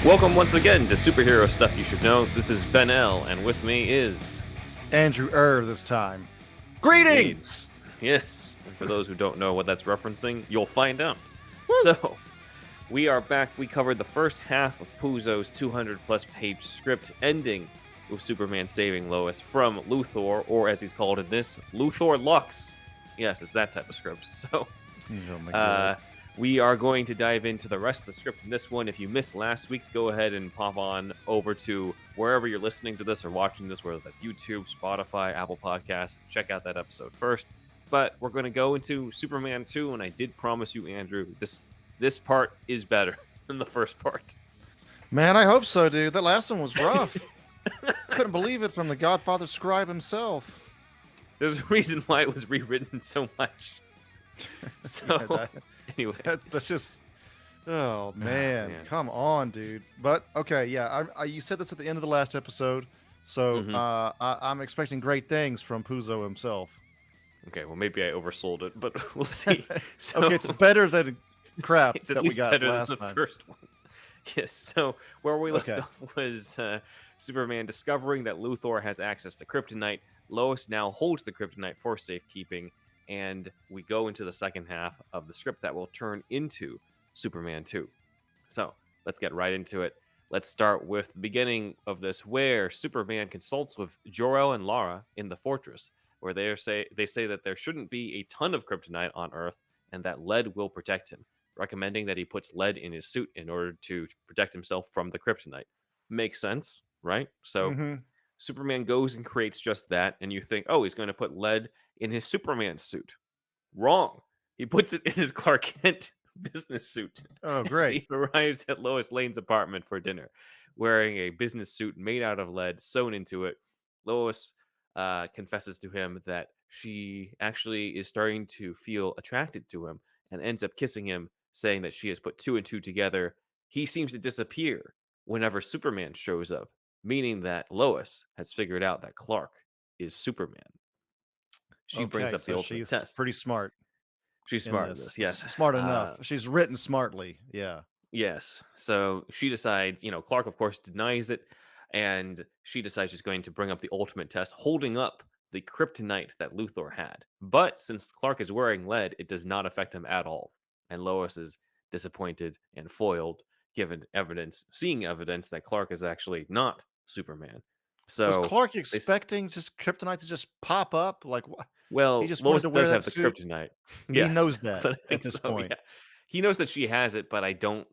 Welcome once again to Superhero Stuff You Should Know. This is Ben L, and with me is... Andrew this time. Indeed. Greetings! Yes, and for those who don't know what that's referencing, you'll find out. Woo! So, we are back. We covered the first half of Puzo's 200-plus page script, ending with Superman saving Lois from Luthor, or as he's called in this, Luthor Lux. Yes, it's that type of script. So, Oh my God. we are going to dive into the rest of the script in this one. If you missed last week's, go ahead and pop on over to wherever you're listening to this or watching this, whether that's YouTube, Spotify, Apple Podcasts. Check out that episode first. But we're going to go into Superman 2, and I did promise you, Andrew, this part is better than the first part. Man, I hope so, dude. That last one was rough. Couldn't believe it from the Godfather scribe himself. There's a reason why it was rewritten so much. So, anyway. That's just... Oh, man. Come on, dude. But, okay, yeah. You said this at the end of the last episode, so I'm expecting great things from Puzo himself. Okay, well, maybe I oversold it, but we'll see. So, okay, it's better than crap it's at that we least got better last than the time. first one. Yes, so where we left off was Superman discovering that Luthor has access to kryptonite. Lois now holds the kryptonite for safekeeping, and we go into the second half of the script that will turn into Superman 2. So let's get right into it. Let's start with the beginning of this, where Superman consults with Jor-El and Lara in the fortress, where they say that there shouldn't be a ton of kryptonite on Earth, and that lead will protect him, recommending that he puts lead in his suit in order to protect himself from the kryptonite. Makes sense, right? So Superman goes and creates just that, and you think, oh, he's going to put lead in his Superman suit. Wrong. He puts it in his Clark Kent business suit. Oh, great. He arrives at Lois Lane's apartment for dinner, wearing a business suit made out of lead sewn into it. Lois confesses to him that she actually is starting to feel attracted to him and ends up kissing him, saying that she has put two and two together. He seems to disappear whenever Superman shows up, meaning that Lois has figured out that Clark is Superman. She brings up the ultimate she's test. pretty smart. She's smart in this, yes. Smart enough. She's written smartly, yeah. Yes. So she decides, Clark, of course, denies it, and she decides she's going to bring up the ultimate test, holding up the kryptonite that Luthor had. But since Clark is wearing lead, it does not affect him at all. And Lois is disappointed and foiled, seeing evidence that Clark is actually not Superman. So was Clark expecting just kryptonite to just pop up? Like, what? Well, He just Lois wanted to wear does that have the suit. kryptonite. He knows that but I at think this so, point. yeah. He knows that she has it, but I don't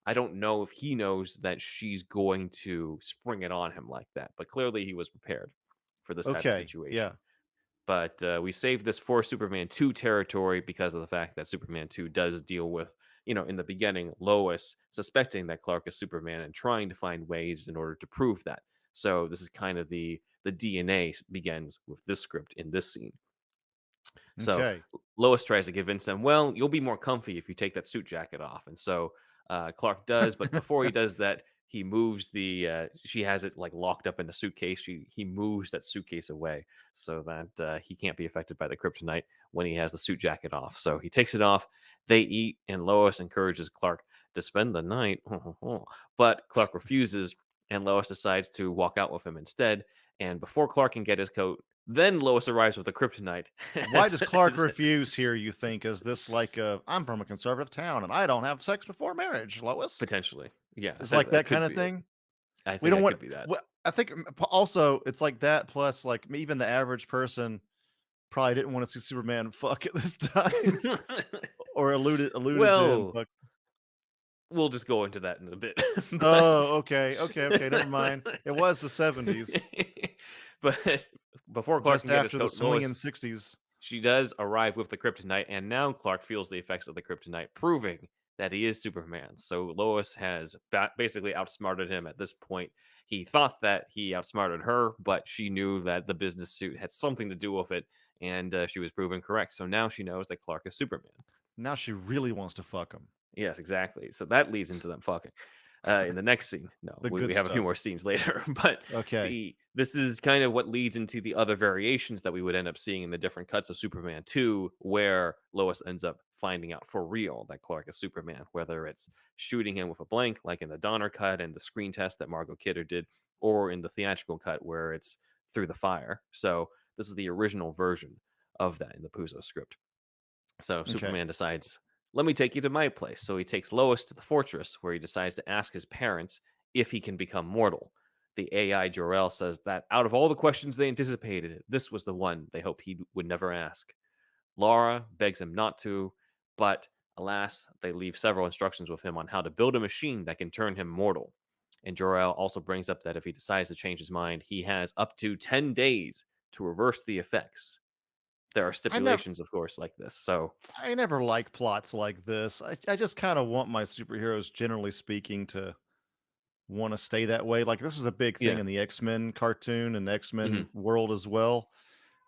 know if he knows that she's going to spring it on him like that. But clearly he was prepared for this type of situation. Yeah. But we saved this for Superman 2 territory because of the fact that Superman 2 does deal with, in the beginning, Lois suspecting that Clark is Superman and trying to find ways in order to prove that. So this is kind of the DNA begins with this script in this scene. So Lois tries to convince him, well, you'll be more comfy if you take that suit jacket off. And so Clark does, but before he does that, he moves she has it like locked up in a suitcase. He moves that suitcase away so that he can't be affected by the kryptonite when he has the suit jacket off. So he takes it off. They eat, and Lois encourages Clark to spend the night. But Clark refuses, and Lois decides to walk out with him instead. And before Clark can get his coat, then Lois arrives with the kryptonite. Why does Clark refuse here, you think? Is this like I'm from a conservative town and I don't have sex before marriage, Lois? Potentially. Yeah. It's like that kind of thing. I think we don't want could be that. I think also it's like that, plus like even the average person probably didn't want to see Superman fuck at this time. Or alluded to him fuck. We'll just go into that in a bit. Okay. Never mind. It was the 70s. But before Clark just after the swinging 60s, she does arrive with the kryptonite, and now Clark feels the effects of the kryptonite, proving that he is Superman. So Lois has basically outsmarted him at this point. He thought that he outsmarted her, but she knew that the business suit had something to do with it, and she was proven correct. So now she knows that Clark is Superman. Now she really wants to fuck him. Yes, exactly. So that leads into them fucking. in the next scene. No, The we good have a few stuff. more scenes later, but Okay. this is kind of what leads into the other variations that we would end up seeing in the different cuts of Superman 2, where Lois ends up finding out for real that Clark is Superman, whether it's shooting him with a blank, like in the Donner cut and the screen test that Margot Kidder did, or in the theatrical cut where it's through the fire. So this is the original version of that in the Puzo script. So Okay. Superman decides, let me take you to my place. So he takes Lois to the fortress where he decides to ask his parents if he can become mortal. The AI Jor-El says that out of all the questions they anticipated, this was the one they hoped he would never ask. Laura begs him not to, but alas, they leave several instructions with him on how to build a machine that can turn him mortal. And Jor-El also brings up that if he decides to change his mind, he has up to 10 days to reverse the effects. There are I never stipulations, of course, like this. So, I never like plots like this. I just kind of want my superheroes, generally speaking, to want to stay that way. Like this is a big thing yeah. in the X-Men cartoon and hmm X-Men world as well.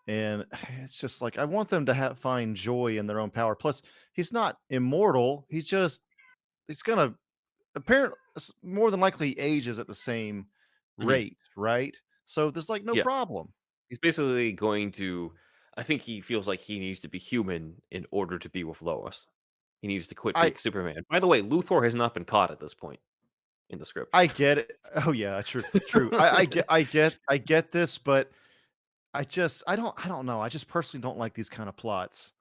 And it's just like I want them to find joy in their own power. Plus, he's not immortal. He's gonna apparently more than likely ages at the same hmm rate, right? So there's like no Yeah. problem. He's basically going to. I think he feels like he needs to be human in order to be with Lois. He needs to quit I being Superman. By the way, Luthor has not been caught at this point in the script. I get it. Oh yeah, true, true. I get this, but I don't know. I just personally don't like these kind of plots.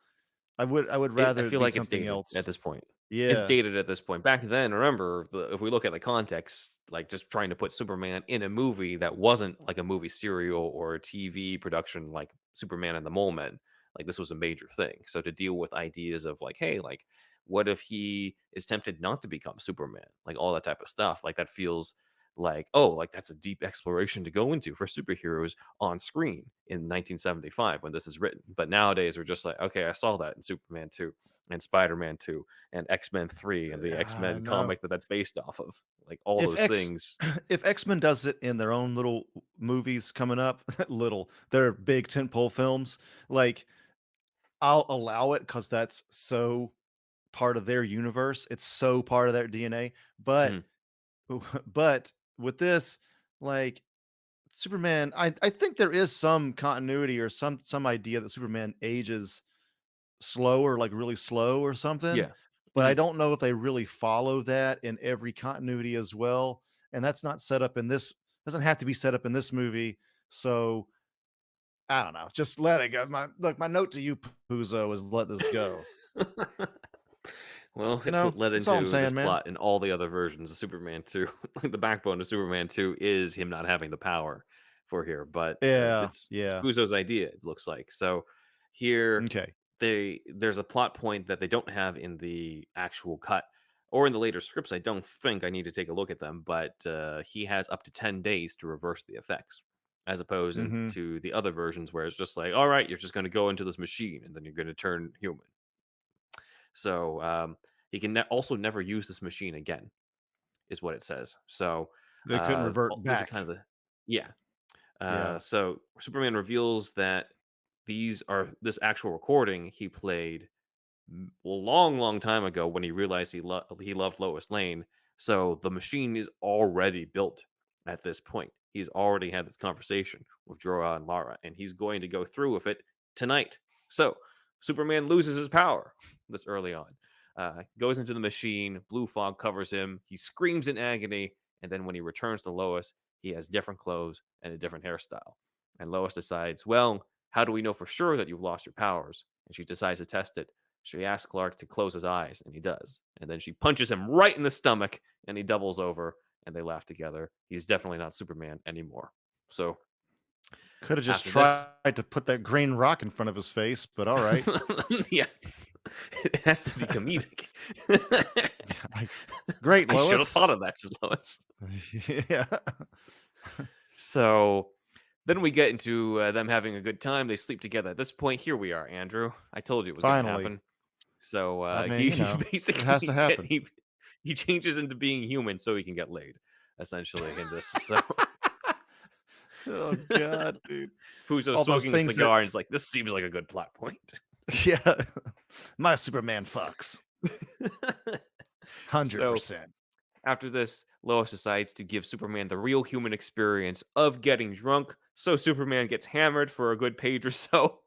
I would I rather it feel be like it's something dated at else. this point. It's Yeah. dated at this point. Back then, remember, if we look at the context, like just trying to put Superman in a movie that wasn't like a movie serial or a TV production like Superman and the Mole Men, like this was a major thing. So to deal with ideas of like, hey, like, what if he is tempted not to become Superman? Like all that type of stuff. Like that feels like, oh, like that's a deep exploration to go into for superheroes on screen in 1975 when this is written. But nowadays, we're just like, okay, I saw that in Superman 2 and Spider-Man 2 and X-Men 3 and the I X-Men know. comic that's based off of. Like all If those X things. if X-Men does it in their own little movies coming up, little, they're big tentpole films, like, I'll allow it because that's so part of their universe. It's so part of their DNA. But Mhm. but with this, like Superman, I think there is some continuity or some idea that Superman ages slow or like really slow or something. Yeah. But I Mhm. don't know if they really follow that in every continuity as well. And that's not set up in this, doesn't have to be set up in this movie. So I don't know. Just let it go. My note to you, Puzo, is let this go. Well, You it's know, what led that's all I'm into this saying, man. plot and all the other versions of Superman 2. Like the backbone of Superman 2 is him not having the power for here, but Yeah, it's yeah. Puzo's idea, it looks like. So here Okay. there's a plot point that they don't have in the actual cut or in the later scripts. I don't think I need to take a look at them, but he has up to 10 days to reverse the effects. As opposed Mhm. to the other versions where it's just like, all right, you're just going to go into this machine and then you're going to turn human. So he can also never use this machine again, is what it says. So They couldn't revert those are kind of back. the yeah. Yeah. So Superman reveals that this actual recording he played a long, long time ago when he realized he loved Lois Lane. So the machine is already built at this point. He's already had this conversation with Jorah and Lara, and he's going to go through with it tonight. So Superman loses his power this early on. Goes into the machine. Blue fog covers him. He screams in agony, and then when he returns to Lois, he has different clothes and a different hairstyle. And Lois decides, well, how do we know for sure that you've lost your powers? And she decides to test it. She asks Clark to close his eyes, and he does. And then she punches him right in the stomach, and he doubles over, and they laugh together. He's definitely not Superman anymore. So Could have just after this, tried to put that green rock in front of his face, but all right. yeah, it has to be comedic. I Great, I should have Lois. thought of that, says Lois. Yeah. So then we get into them having a good time. They sleep together. At this point, here we are, Andrew. I told you it was going to Finally. happen. So I mean, he it has to basically happen. he changes into being human so he can get laid, essentially in this. So Oh god, dude. Puzo's All those smoking a things that cigar and it's like, this seems like a good plot point. yeah. My Superman fucks. So 100%. after this, Lois decides to give Superman the real human experience of getting drunk, so Superman gets hammered for a good page or so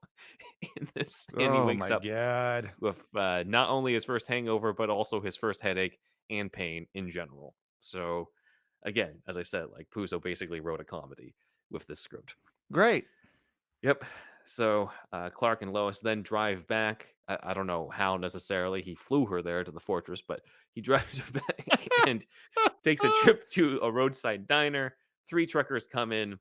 in this, and he Oh wakes my up god. with not only his first hangover, but also his first headache and pain in general. So, again, as I said, like Puzo basically wrote a comedy with this script. Great. Yep. So Clark and Lois then drive back. I don't know how necessarily he flew her there to the fortress, but he drives her back and takes a trip to a roadside diner. Three truckers come in,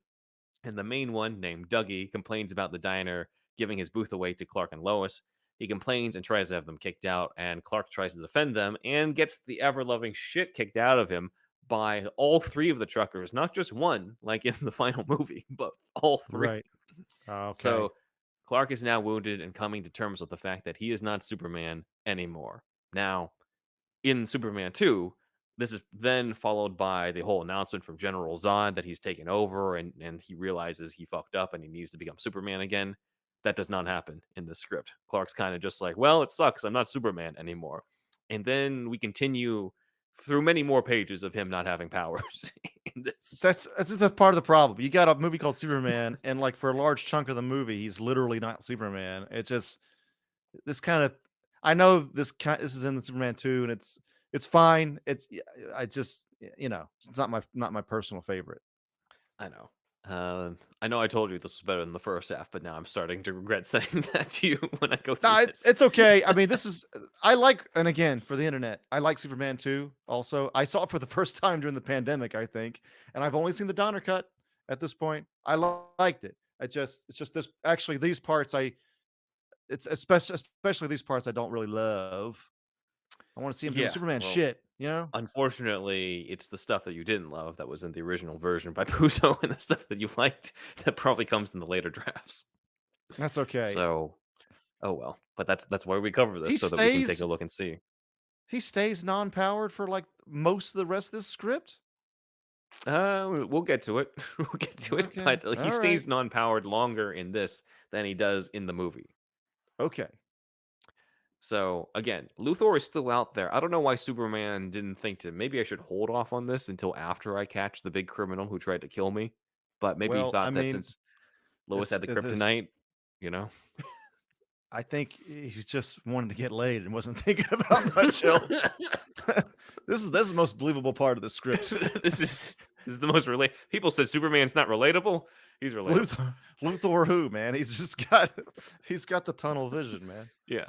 and the main one, named Dougie, complains about the diner giving his booth away to Clark and Lois. He complains and tries to have them kicked out, and Clark tries to defend them and gets the ever loving shit kicked out of him by all three of the truckers, not just one, like in the final movie, but all three. Right. Okay. So Clark is now wounded and coming to terms with the fact that he is not Superman anymore. Now, in Superman 2, this is then followed by the whole announcement from General Zod that he's taken over and he realizes he fucked up and he needs to become Superman again. That does not happen in the script. Clark's kind of just like, well, it sucks. I'm not Superman anymore. And then we continue through many more pages of him not having powers in this. That's part of the problem. You got a movie called Superman, and like for a large chunk of the movie, he's literally not Superman. It just this kind of I know this is in the Superman 2, and it's fine. I just it's not my personal favorite. I know. I know I told you this was better than the first half, but now I'm starting to regret saying that to you when I go through No, it's this. it's okay. I mean, this is I like and again, for the internet, I like Superman 2 also. I saw it for the first time during the pandemic, I think, and I've only seen the Donner cut at this point. I liked it. It's just this actually these parts it's especially these parts I don't really love. I want to see him doing Yeah, Superman well, shit, you know? unfortunately, it's the stuff that you didn't love that was in the original version by Puzo and the stuff that you liked that probably comes in the later drafts. That's okay. So, oh well. But that's why we cover this He so that we can take stays a look and see. he stays non-powered for like most of the rest of this script? We'll get to it. We'll get to it, Okay. but he All right. stays non-powered longer in this than he does in the movie. Okay. So again, Luthor is still out there. I don't know why Superman didn't think to maybe I should hold off on this until after I catch the big criminal who tried to kill me. But maybe he Well, I thought that mean, since Lois had the this kryptonite, you know, I think he just wanted to get laid and wasn't thinking about much else. This is the most believable part of the script. this is this is the most relate. People said Superman's not relatable. He's relatable. Luthor who, man? He's got the tunnel vision, man. Yeah.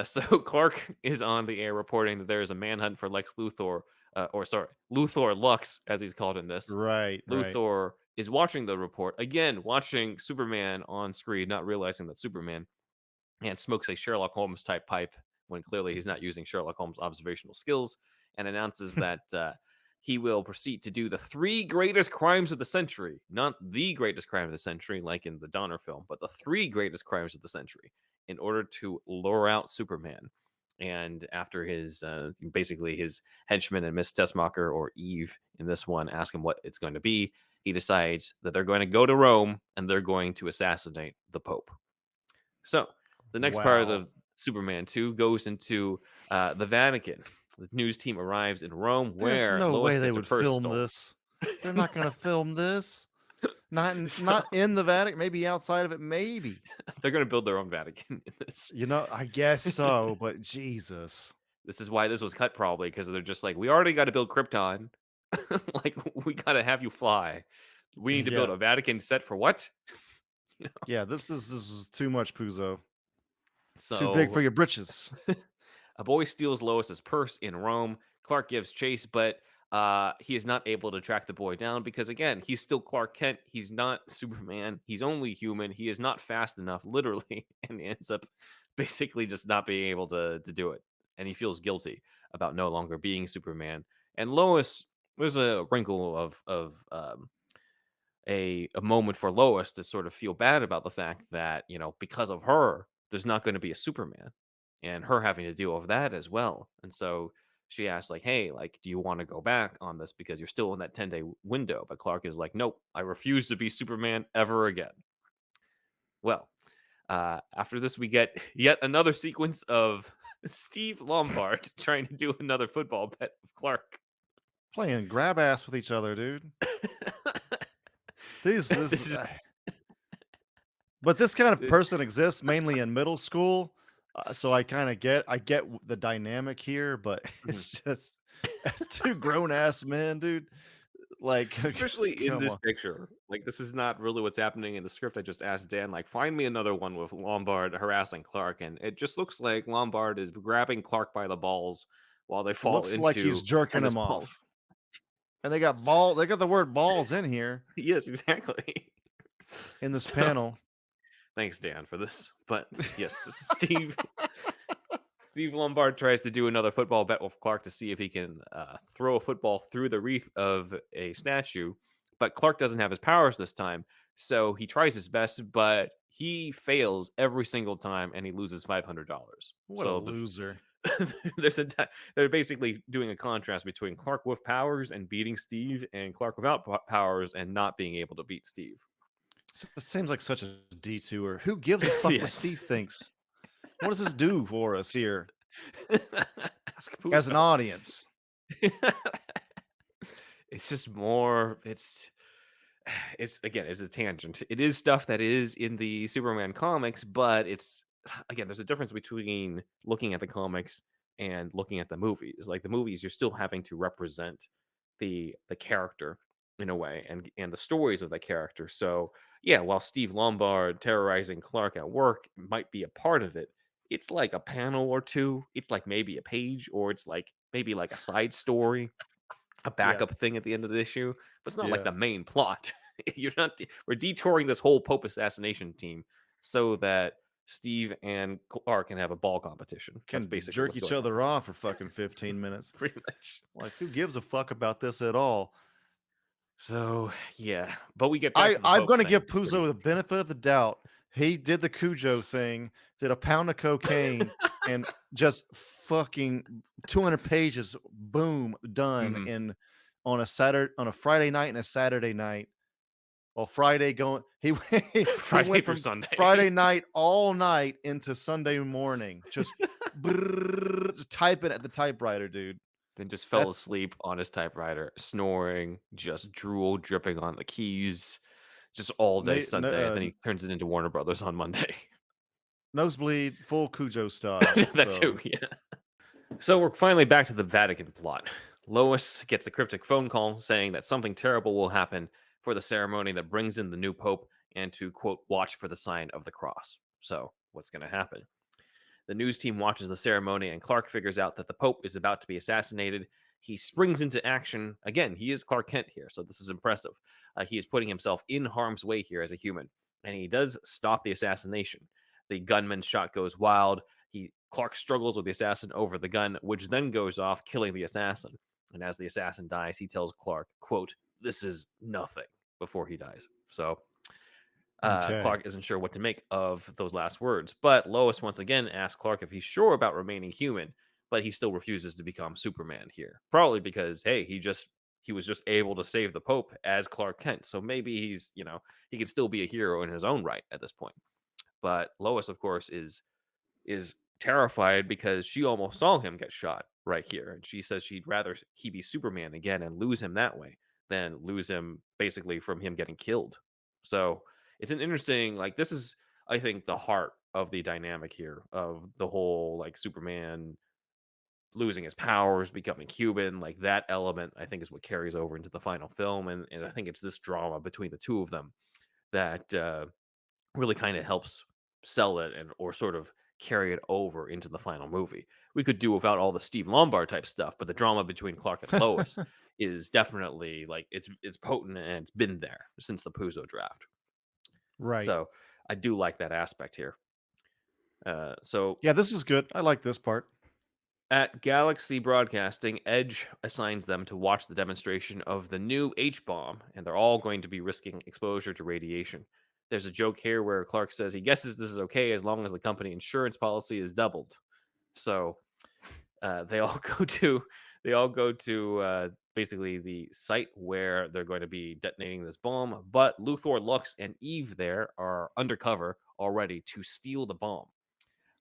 So Clark is on the air reporting that there is a manhunt for Lex Luthor, or sorry, Luthor Lux, as he's called in this. Right, right. Luthor is watching the report again, watching Superman on screen, not realizing that Superman and smokes a Sherlock Holmes type pipe when clearly he's not using Sherlock Holmes' observational skills, and announces that he will proceed to do the three greatest crimes of the century. Not the greatest crime of the century, like in the Donner film, but the three greatest crimes of the century in order to lure out Superman. And after his basically his henchman and Miss Tessmacher or Eve in this one ask him what it's going to be, he decides that they're going to go to Rome and they're going to assassinate the Pope. So the next part Wow. of Superman 2 goes into the Vatican. The news team arrives in Rome There's where no Lois way they gets her would purse film stolen. this. They're not gonna film this. So Not in the Vatican, maybe outside of it, maybe. they're going to build their own Vatican in this. I guess so, but Jesus. This is why this was cut probably because they're just like, we already got to build Krypton. Like, we got to have you fly. We need to build Yeah. a Vatican set for what? You know? Yeah, this is too much, Puzo. Too big for So your britches. a boy steals Lois's purse in Rome. Clark gives chase, but he is not able to track the boy down because, again, he's still Clark Kent. He's not Superman. He's only human. He is not fast enough, literally, and he ends up basically just not being able to do it. And he feels guilty about no longer being Superman. And Lois, there's a wrinkle of a moment for Lois to sort of feel bad about the fact that, because of her, there's not going to be a Superman and her having to deal with that as well. And so she asks, like, hey, like, do you want to go back on this because you're still in that 10-day window? But Clark is like, nope, I refuse to be Superman ever again. Well, after this, we get yet another sequence of Steve Lombard trying to do another football bet with Clark. playing grab ass with each other, dude. These this This is but this kind of person exists mainly in middle school, so I get the dynamic here, but Mhm. it's just as 2 grown ass men, dude. Like, Especially in come this on. picture. Like, this is not really what's happening in the script. I just asked Dan, like, find me another one with Lombard harassing Clark, and it just looks like Lombard is grabbing Clark by the balls while they fall Looks like he's into jerking tennis him balls. off. And they got the word balls in here Yes, exactly. in this So, panel. thanks, Dan, for this. But yes, Steve Lombard tries to do another football bet with Clark to see if he can throw a football through the wreath of a statue, but Clark doesn't have his powers this time, so he tries his best, but he fails every single time, and he loses $500. What a So loser. there's they're basically doing a contrast between Clark with powers and beating Steve, and Clark without powers and not being able to beat Steve. It seems like such a detour. Who gives a fuck what Yes. Steve thinks? What does this do for us here Ask as an Puzo. audience? It's just more. It's again, it's a tangent. It is stuff that is in the Superman comics, but it's again, there's a difference between looking at the comics and looking at the movies. Like the movies, you're still having to represent the character in a way and the stories of that character. So yeah, while Steve Lombard terrorizing Clark at work might be a part of it, it's like a panel or two. It's like maybe a page, or it's like maybe like a side story, a Yeah, backup thing at the end of the issue, but it's not like yeah. the main plot. You're not we're detouring this whole Pope assassination team so that Steve and Clark can have a ball competition. That's Can basically jerk what's each going on other here. off for fucking 15 minutes. Pretty much. Like, who gives a fuck about this at all? So, yeah, but we get back to the I'm Pope gonna thing give pretty Puzo the benefit of the doubt. He did the Cujo thing, did a pound of cocaine, and just fucking 200 pages, boom, done Mhm. in on a Friday night and a Saturday night. Well, Friday going he he Friday went through from Sunday. Friday night all night into Sunday morning, just typing at the typewriter, dude. Then just fell That's asleep on his typewriter, snoring, just drool dripping on the keys, just all day na no Sunday, and then he turns it into Warner Brothers on Monday. nosebleed, full Cujo style, That so too, yeah. So we're finally back to the Vatican plot. Lois gets a cryptic phone call saying that something terrible will happen for the ceremony that brings in the new pope and to, quote, watch for the sign of the cross. So, what's going to happen? The news team watches the ceremony, and Clark figures out that the pope is about to be assassinated. He springs into action. Again, he is Clark Kent here, so this is impressive. He is putting himself in harm's way here as a human, and he does stop the assassination. The gunman's shot goes wild. Clark struggles with the assassin over the gun, which then goes off, killing the assassin. And as the assassin dies, he tells Clark, quote, "This is nothing," before he dies. So okay. Clark isn't sure what to make of those last words, but Lois once again asks Clark if he's sure about remaining human, but he still refuses to become Superman here. Probably because hey, he was just able to save the Pope as Clark Kent, so maybe he can still be a hero in his own right at this point. But Lois, of course, is terrified because she almost saw him get shot right here, and she says she'd rather he be Superman again and lose him that way than lose him basically from him getting killed. So it's an interesting, like, this is, I think, the heart of the dynamic here of the whole, like, Superman losing his powers, becoming human, like that element, I think, is what carries over into the final film, and I think it's this drama between the two of them that really kind of helps sell it and or sort of carry it over into the final movie. We could do without all the Steve Lombard type stuff, but the drama between Clark and Lois is definitely like it's potent and it's been there since the Puzo draft. Right. So I do like that aspect here. So Yeah, this is good. I like this part. at Galaxy Broadcasting, Edge assigns them to watch the demonstration of the new H bomb, and they're all going to be risking exposure to radiation. There's a joke here where Clark says he guesses this is okay as long as the company insurance policy is doubled. So they all go to basically the site where they're going to be detonating this bomb. But Luthor, Lux, and Eve there are undercover already to steal the bomb.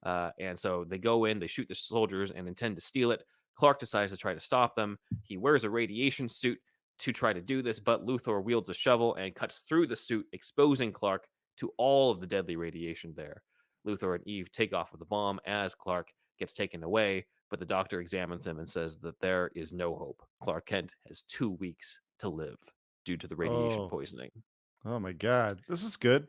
And so they go in, they shoot the soldiers, and intend to steal it. Clark decides to try to stop them. He wears a radiation suit to try to do this, but Luthor wields a shovel and cuts through the suit, exposing Clark to all of the deadly radiation there. Luthor and Eve take off with the bomb as Clark gets taken away, but the doctor examines him and says that there is no hope. Clark Kent has 2 weeks to live due to the radiation Oh, poisoning. oh my God, this is good.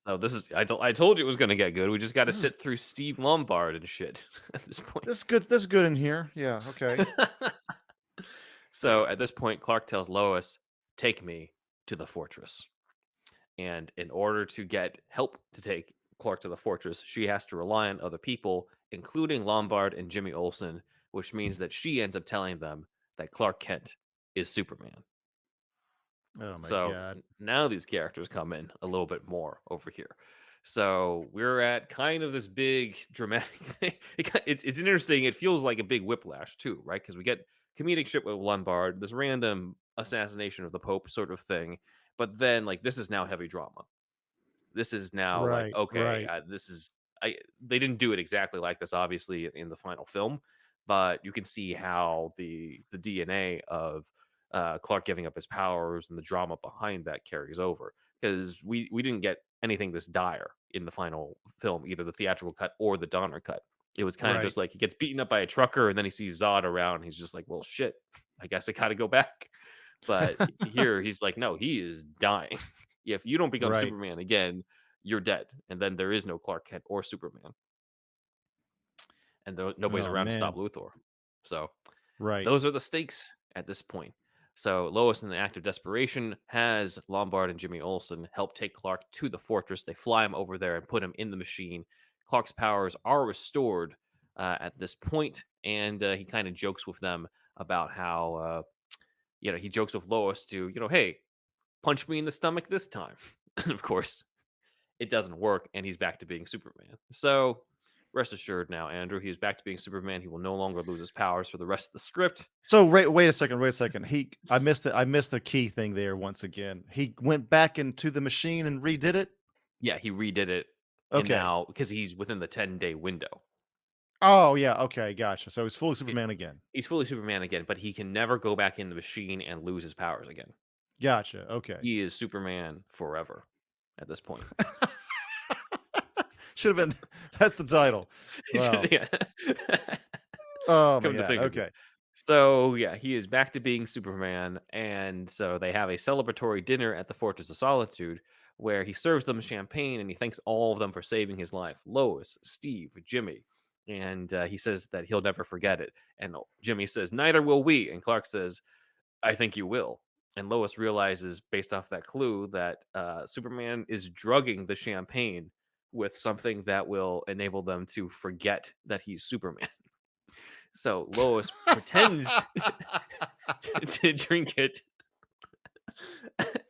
So this is I told you it was going to get good. We just got to This is sit through Steve Lombard and shit at this point. this is good. This is good in here. Yeah. Okay. So at this point, Clark tells Lois, "Take me to the fortress." And in order to get help to take Clark to the fortress, she has to rely on other people, including Lombard and Jimmy Olsen, which means that she ends up telling them that Clark Kent is Superman. Oh my So God. now these characters come in a little bit more over here. So we're at kind of this big dramatic thing. It's interesting. It feels like a big whiplash too, right? Because we get comedic shit with Lombard, this random assassination of the Pope sort of thing, but then like this is now heavy drama. This is now like, Right. okay, Right. this is I they didn't do it exactly like this, obviously, in the final film, but you can see how the DNA of Clark giving up his powers and the drama behind that carries over. Because we didn't get anything this dire in the final film, either the theatrical cut or the Donner cut. It was kind of Right. just like he gets beaten up by a trucker and then he sees Zod around. He's just like, well, shit, I guess I gotta go back. But here he's like, no, he is dying. If you don't become Right. Superman again, you're dead. And then there is no Clark Kent or Superman. And nobody's Oh around to stop man. Luthor. So Right. those are the stakes at this point. So Lois, in an act of desperation, has Lombard and Jimmy Olsen help take Clark to the fortress. They fly him over there and put him in the machine. Clark's powers are restored at this point, and he kind of jokes with them about how, he jokes with Lois to, hey, punch me in the stomach this time. And of course, it doesn't work, and he's back to being Superman. So rest assured now, Andrew, he's back to being Superman. He will no longer lose his powers for the rest of the script. So wait a second. Wait a second. I missed it. I missed the key thing there once again. He went back into the machine and redid it. Yeah, he redid it, and Okay. now because he's within the 10-day window. Oh yeah. Okay. Gotcha. So he's fully He- Superman again. He's fully Superman again, but he can never go back in the machine and lose his powers again. Gotcha. Okay. He is Superman forever at this point. Should have been. That's the title. Wow. Yeah. Oh my Come to God. think of it. Okay. So, yeah, he is back to being Superman, and so they have a celebratory dinner at the Fortress of Solitude where he serves them champagne and he thanks all of them for saving his life. Lois, Steve, Jimmy, and he says that he'll never forget it. And Jimmy says, "Neither will we." And Clark says, "I think you will." And Lois realizes, based off that clue, that Superman is drugging the champagne with something that will enable them to forget that he's Superman. So Lois pretends to drink it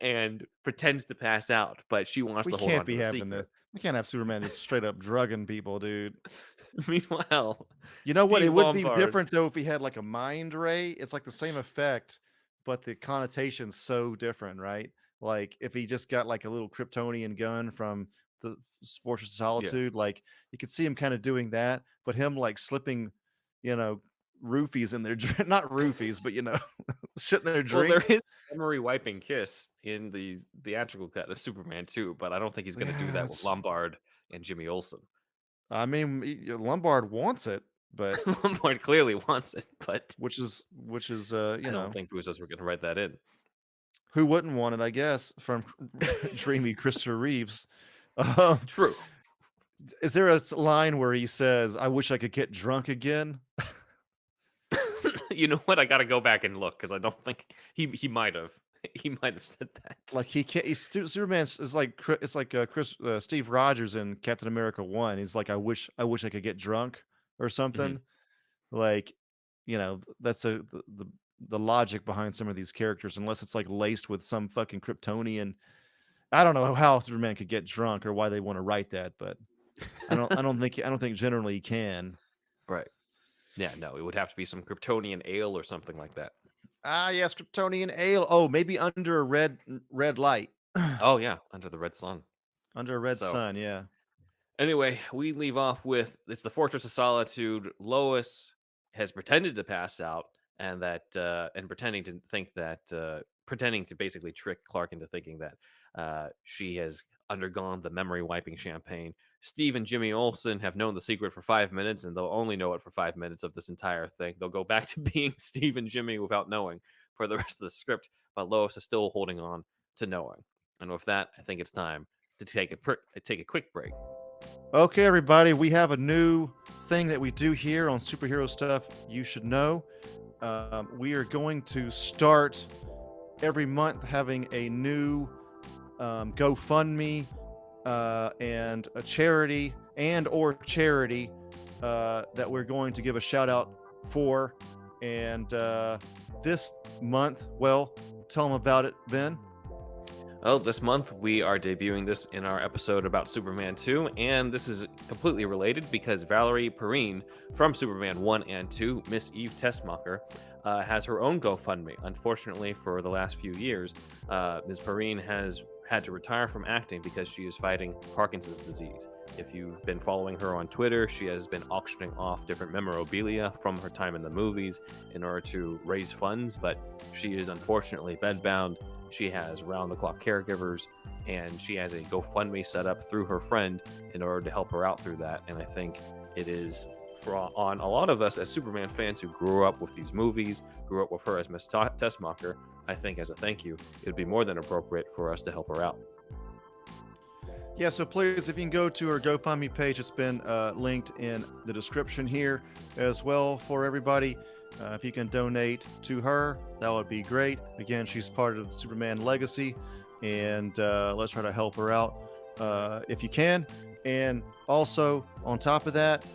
and pretends to pass out, but she wants We to hold can't on to be the having this. secret. We can't have Superman just straight up drugging people, dude. Meanwhile, You know what? It Steve would be Lombard, different though if he had like a mind ray. It's like the same effect, but the connotation's so different, right? Like if he just got like a little Kryptonian gun from the Fortress of yeah. Solitude, like you could see him kind of doing that, but him like slipping, you know, roofies in their not roofies, but shit in their Well, there is drinks. a memory wiping kiss in the theatrical cut of Superman 2, but I don't think he's going to do Yeah, that with it's. Lombard and Jimmy Olsen. I mean, Lombard wants it, but Lombard clearly wants it, but which is I don't think Buzos were going to write that in. who wouldn't want it, I guess, from dreamy Christopher Reeves. Um, True. is there a line where he says, "I wish I could get drunk again"? You know what? I got to go back and look because I don't think he might have he might have said that. Like he can't. Superman is like it's like Chris Steve Rogers in Captain America 1. He's like, I wish I could get drunk or Mhm. something. Like, that's the logic behind some of these characters, unless it's like laced with some fucking Kryptonian. I don't know how Superman could get drunk or why they want to write that, but I don't think generally he can. Right. Yeah, no, it would have to be some Kryptonian ale or something like that. Ah, yes, Kryptonian ale. Oh, maybe under a red light. Oh, yeah, Under the Red Sun. Under a red So, sun, yeah. anyway, we leave off with it's the Fortress of Solitude. Lois has pretended to pass out, and and pretending to think that pretending to basically trick Clark into thinking that she has undergone the memory wiping champagne. Steve and Jimmy Olsen have known the secret for 5 minutes, and they'll only know it for 5 minutes of this entire thing. They'll go back to being Steve and Jimmy without knowing for the rest of the script, but Lois is still holding on to knowing. And with that, I think it's time to take a quick break. Okay, everybody, we have a new thing that we do here on Superhero Stuff You Should Know. We are going to start every month having a new GoFundMe and a charity that we're going to give a shout out for. And this month, well, tell them about it, Ben. Well, this month we are debuting this in our episode about Superman 2, and this is completely related because Valerie Perrine from Superman 1 and 2, Miss Eve Tessmacher, has her own GoFundMe. Unfortunately, for the last few years, Ms. Perrine has had to retire from acting because she is fighting Parkinson's disease. If you've been following her on Twitter, she has been auctioning off different memorabilia from her time in the movies in order to raise funds, but she is unfortunately bedbound. She has round-the-clock caregivers, and she has a GoFundMe set up through her friend in order to help her out through that. And I think it is on a lot of us as Superman fans who grew up with these movies, grew up with her as Miss Tessmacher. I think as a thank you, it would be more than appropriate for us to help her out. Yeah, so please, if you can go to her GoFundMe page, it's been linked in the description here as well for everybody. If you can donate to her, that would be great. Again, she's part of the Superman legacy, and let's try to help her out if you can. And also, on top of that,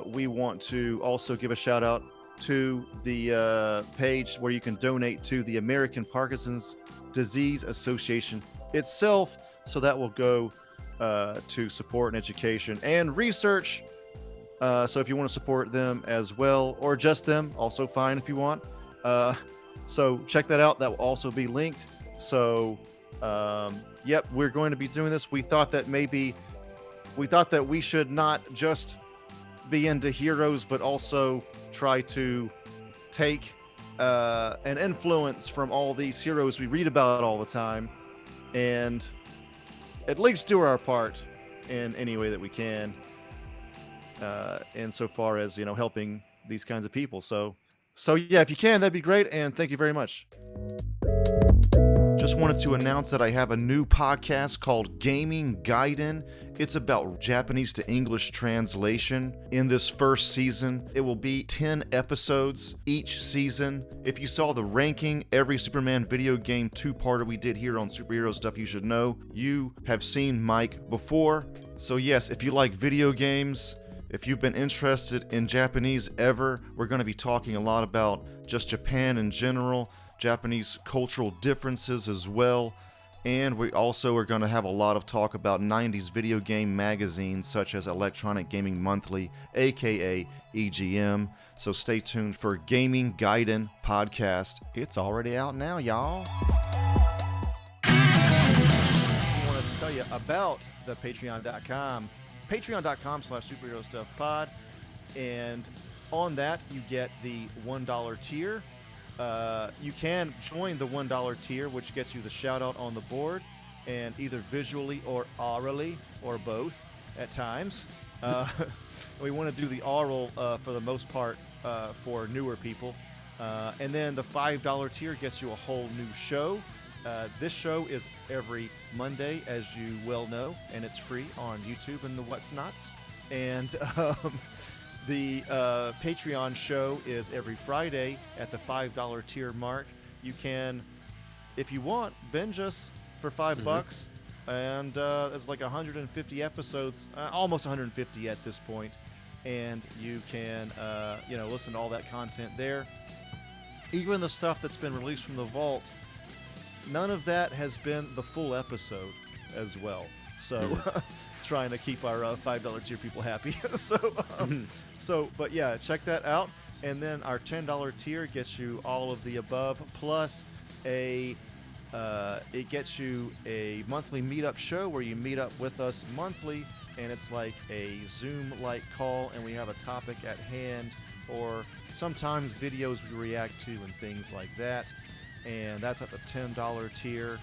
we want to also give a shout out to the page where you can donate to the American Parkinson's Disease Association itself. So that will go to support and education and research. So if you want to support them as well, or just them, also fine if you want. So check that out. That will also be linked. So, yep, we're going to be doing this. We thought that we should not just be into heroes, but also try to take an influence from all these heroes we read about all the time, and at least do our part in any way that we can. Insofar as, helping these kinds of people. So yeah, if you can, that'd be great. And thank you very much. Just wanted to announce that I have a new podcast called Gaming Gaiden. It's about Japanese to English translation. In this first season, it will be 10 episodes each season. If you saw the ranking, every Superman video game two-parter we did here on Superhero Stuff You Should Know, you have seen Mike before. So yes, if you like video games, if you've been interested in Japanese ever, we're going to be talking a lot about just Japan in general, Japanese cultural differences as well, and we also are going to have a lot of talk about 90s video game magazines such as Electronic Gaming Monthly, aka EGM. So stay tuned for Gaming Gaiden podcast. It's already out now, y'all. I wanted to tell you about the patreon.com. patreon.com/superherostuffpod, and on that you get the $1 tier. You can join the $1 tier, which gets you the shout out on the board, and either visually or orally, or both at times. We want to do the oral for the most part for newer people. And then the $5 tier gets you a whole new show. This show is every Monday, as you well know, and it's free on YouTube and the what's nots. And the Patreon show is every Friday at the $5 tier mark. You can, if you want, binge us for $5, and it's like 150 episodes, almost 150 at this point, and you can listen to all that content there. Even the stuff that's been released from the vault, none of that has been the full episode as well. So trying to keep our $5 tier people happy. But yeah, check that out. And then our $10 tier gets you all of the above, plus it gets you a monthly meetup show where you meet up with us monthly, and it's like a Zoom-like call, and we have a topic at hand or sometimes videos we react to and things like that. And that's at the $10 tier.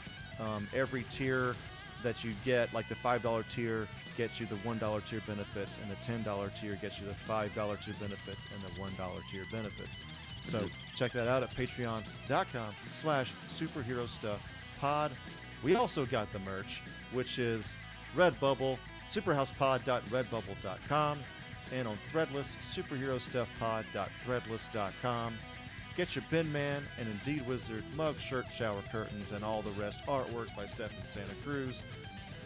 Every tier that you get, like the $5 tier, gets you the $1 tier benefits, and the $10 tier gets you the $5 tier benefits and the $1 tier benefits. So check that out at patreon.com/superherostuffpod. We also got the merch, which is Redbubble, superhousepod.redbubble.com, and on Threadless, superherostuffpod.threadless.com. Get your Bin Man and Indeed Wizard mug, shirt, shower curtains, and all the rest artwork by Stephen Santa Cruz.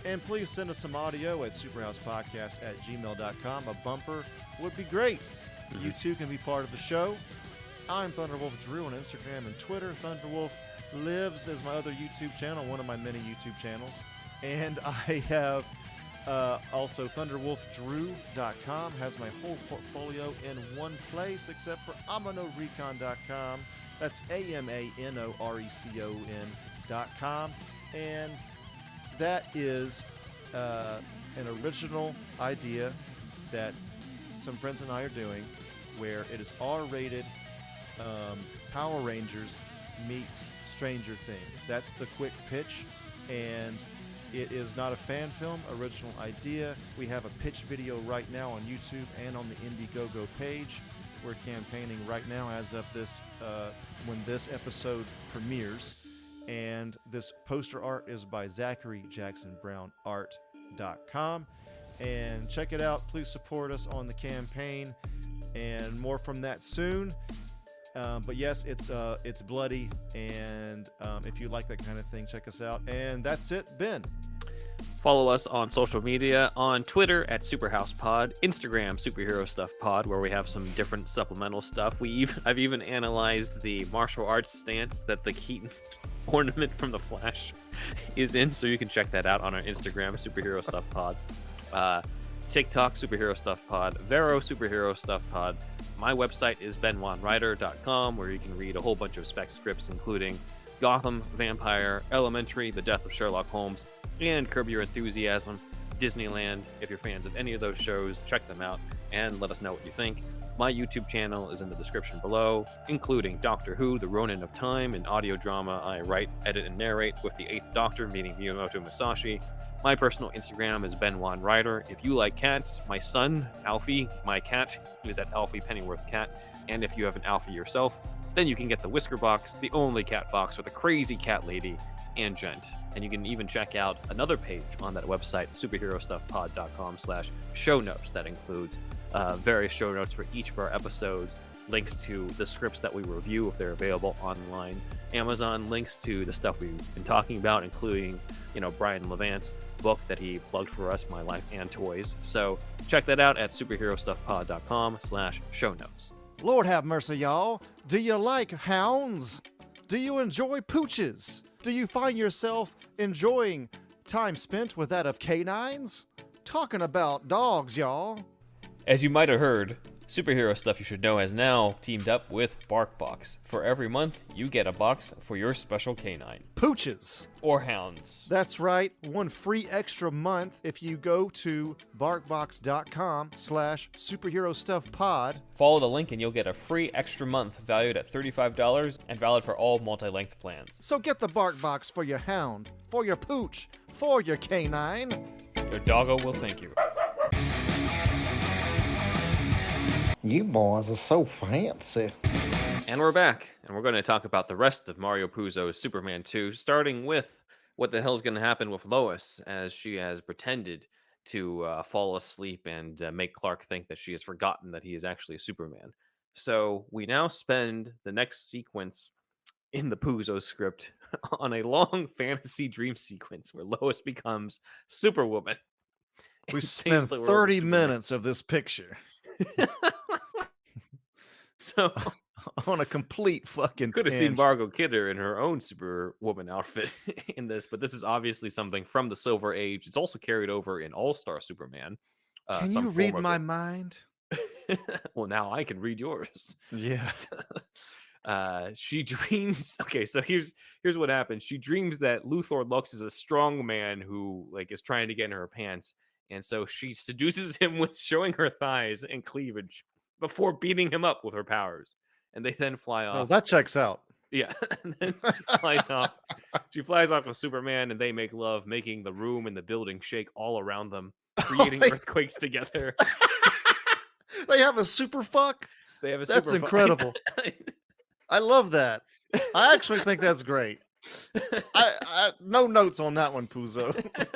And please send us some audio at superhousepodcast@gmail.com. A bumper would be great. You too can be part of the show. I'm Thunderwolf Drew on Instagram and Twitter. Thunderwolf Lives is my other YouTube channel, one of my many YouTube channels. And I have also thunderwolfdrew.com has my whole portfolio in one place except for amanorecon.com. That's AMANORECON.com. And that is an original idea that some friends and I are doing, where it is R-rated Power Rangers meets Stranger Things. That's the quick pitch, and it is not a fan film, original idea. We have a pitch video right now on YouTube and on the Indiegogo page. We're campaigning right now as of this, when this episode premieres. And this poster art is by ZacharyJacksonBrownArt.com. And check it out. Please support us on the campaign, and more from that soon. But yes, it's bloody, and if you like that kind of thing, check us out. And that's it, Ben. Follow us on social media, on Twitter at SuperhousePod, Instagram Superhero Stuff Pod, where we have some different supplemental stuff. I've even analyzed the martial arts stance that the Keaton ornament from The Flash is in, so you can check that out on our Instagram Superhero Stuff Pod, TikTok Superhero Stuff Pod, Vero Superhero Stuff Pod. My website is benwanwriter.com, where you can read a whole bunch of spec scripts, including Gotham, Vampire, Elementary, The Death of Sherlock Holmes, and Curb Your Enthusiasm, Disneyland. If you're fans of any of those shows, check them out and let us know what you think. My YouTube channel is in the description below, including Doctor Who, The Ronin of Time, an audio drama I write, edit, and narrate with the 8th Doctor meeting Miyamoto Musashi. My personal Instagram is benwanwriter. If you like cats, my son, Alfie, my cat, is at Alfie Pennyworth Cat. And if you have an Alfie yourself, then you can get the Whisker Box, the only cat box with a crazy cat lady and gent. And you can even check out another page on that website, superherostuffpod.com/show notes. That includes various show notes for each of our episodes, links to the scripts that we review if they're available online, Amazon links to the stuff we've been talking about, including, Brian Levant's book that he plugged for us, My Life and Toys. So check that out at superherostuffpod.com/show notes. Lord have mercy, y'all. Do you like hounds? Do you enjoy pooches? Do you find yourself enjoying time spent with that of canines? Talking about dogs, y'all. As you might have heard, Superhero Stuff You Should Know has now teamed up with BarkBox. For every month, you get a box for your special canine. Pooches. Or hounds. That's right. One free extra month if you go to barkbox.com/superherostuffpod. Follow the link and you'll get a free extra month valued at $35 and valid for all multi-length plans. So get the BarkBox for your hound, for your pooch, for your canine. Your doggo will thank you. You boys are so fancy. And we're back, and we're going to talk about the rest of Mario Puzo's Superman 2, starting with what the hell's going to happen with Lois, as she has pretended to fall asleep and make Clark think that she has forgotten that he is actually a Superman. So we now spend the next sequence in the Puzo script on a long fantasy dream sequence where Lois becomes Superwoman. We spent 30 minutes of this picture. So on a complete fucking could have seen tangent. Margot Kidder in her own Superwoman outfit in this, but this is obviously something from the Silver Age. It's also carried over in All-Star Superman. Can you read my mind? Well, now I can read yours. Yeah. She dreams. Okay, so here's what happens. She dreams that Luthor Lux is a strong man who is trying to get in her pants, and so she seduces him with showing her thighs and cleavage before beating him up with her powers. And they then fly So off. that checks out. Yeah, and then she flies off. She flies off with Superman, and they make love, making the room and the building shake all around them, Oh, creating earthquakes together. they have a super fuck? They have a That's super fun. incredible. I love that. I actually think that's great. I no notes on that one, Puzo.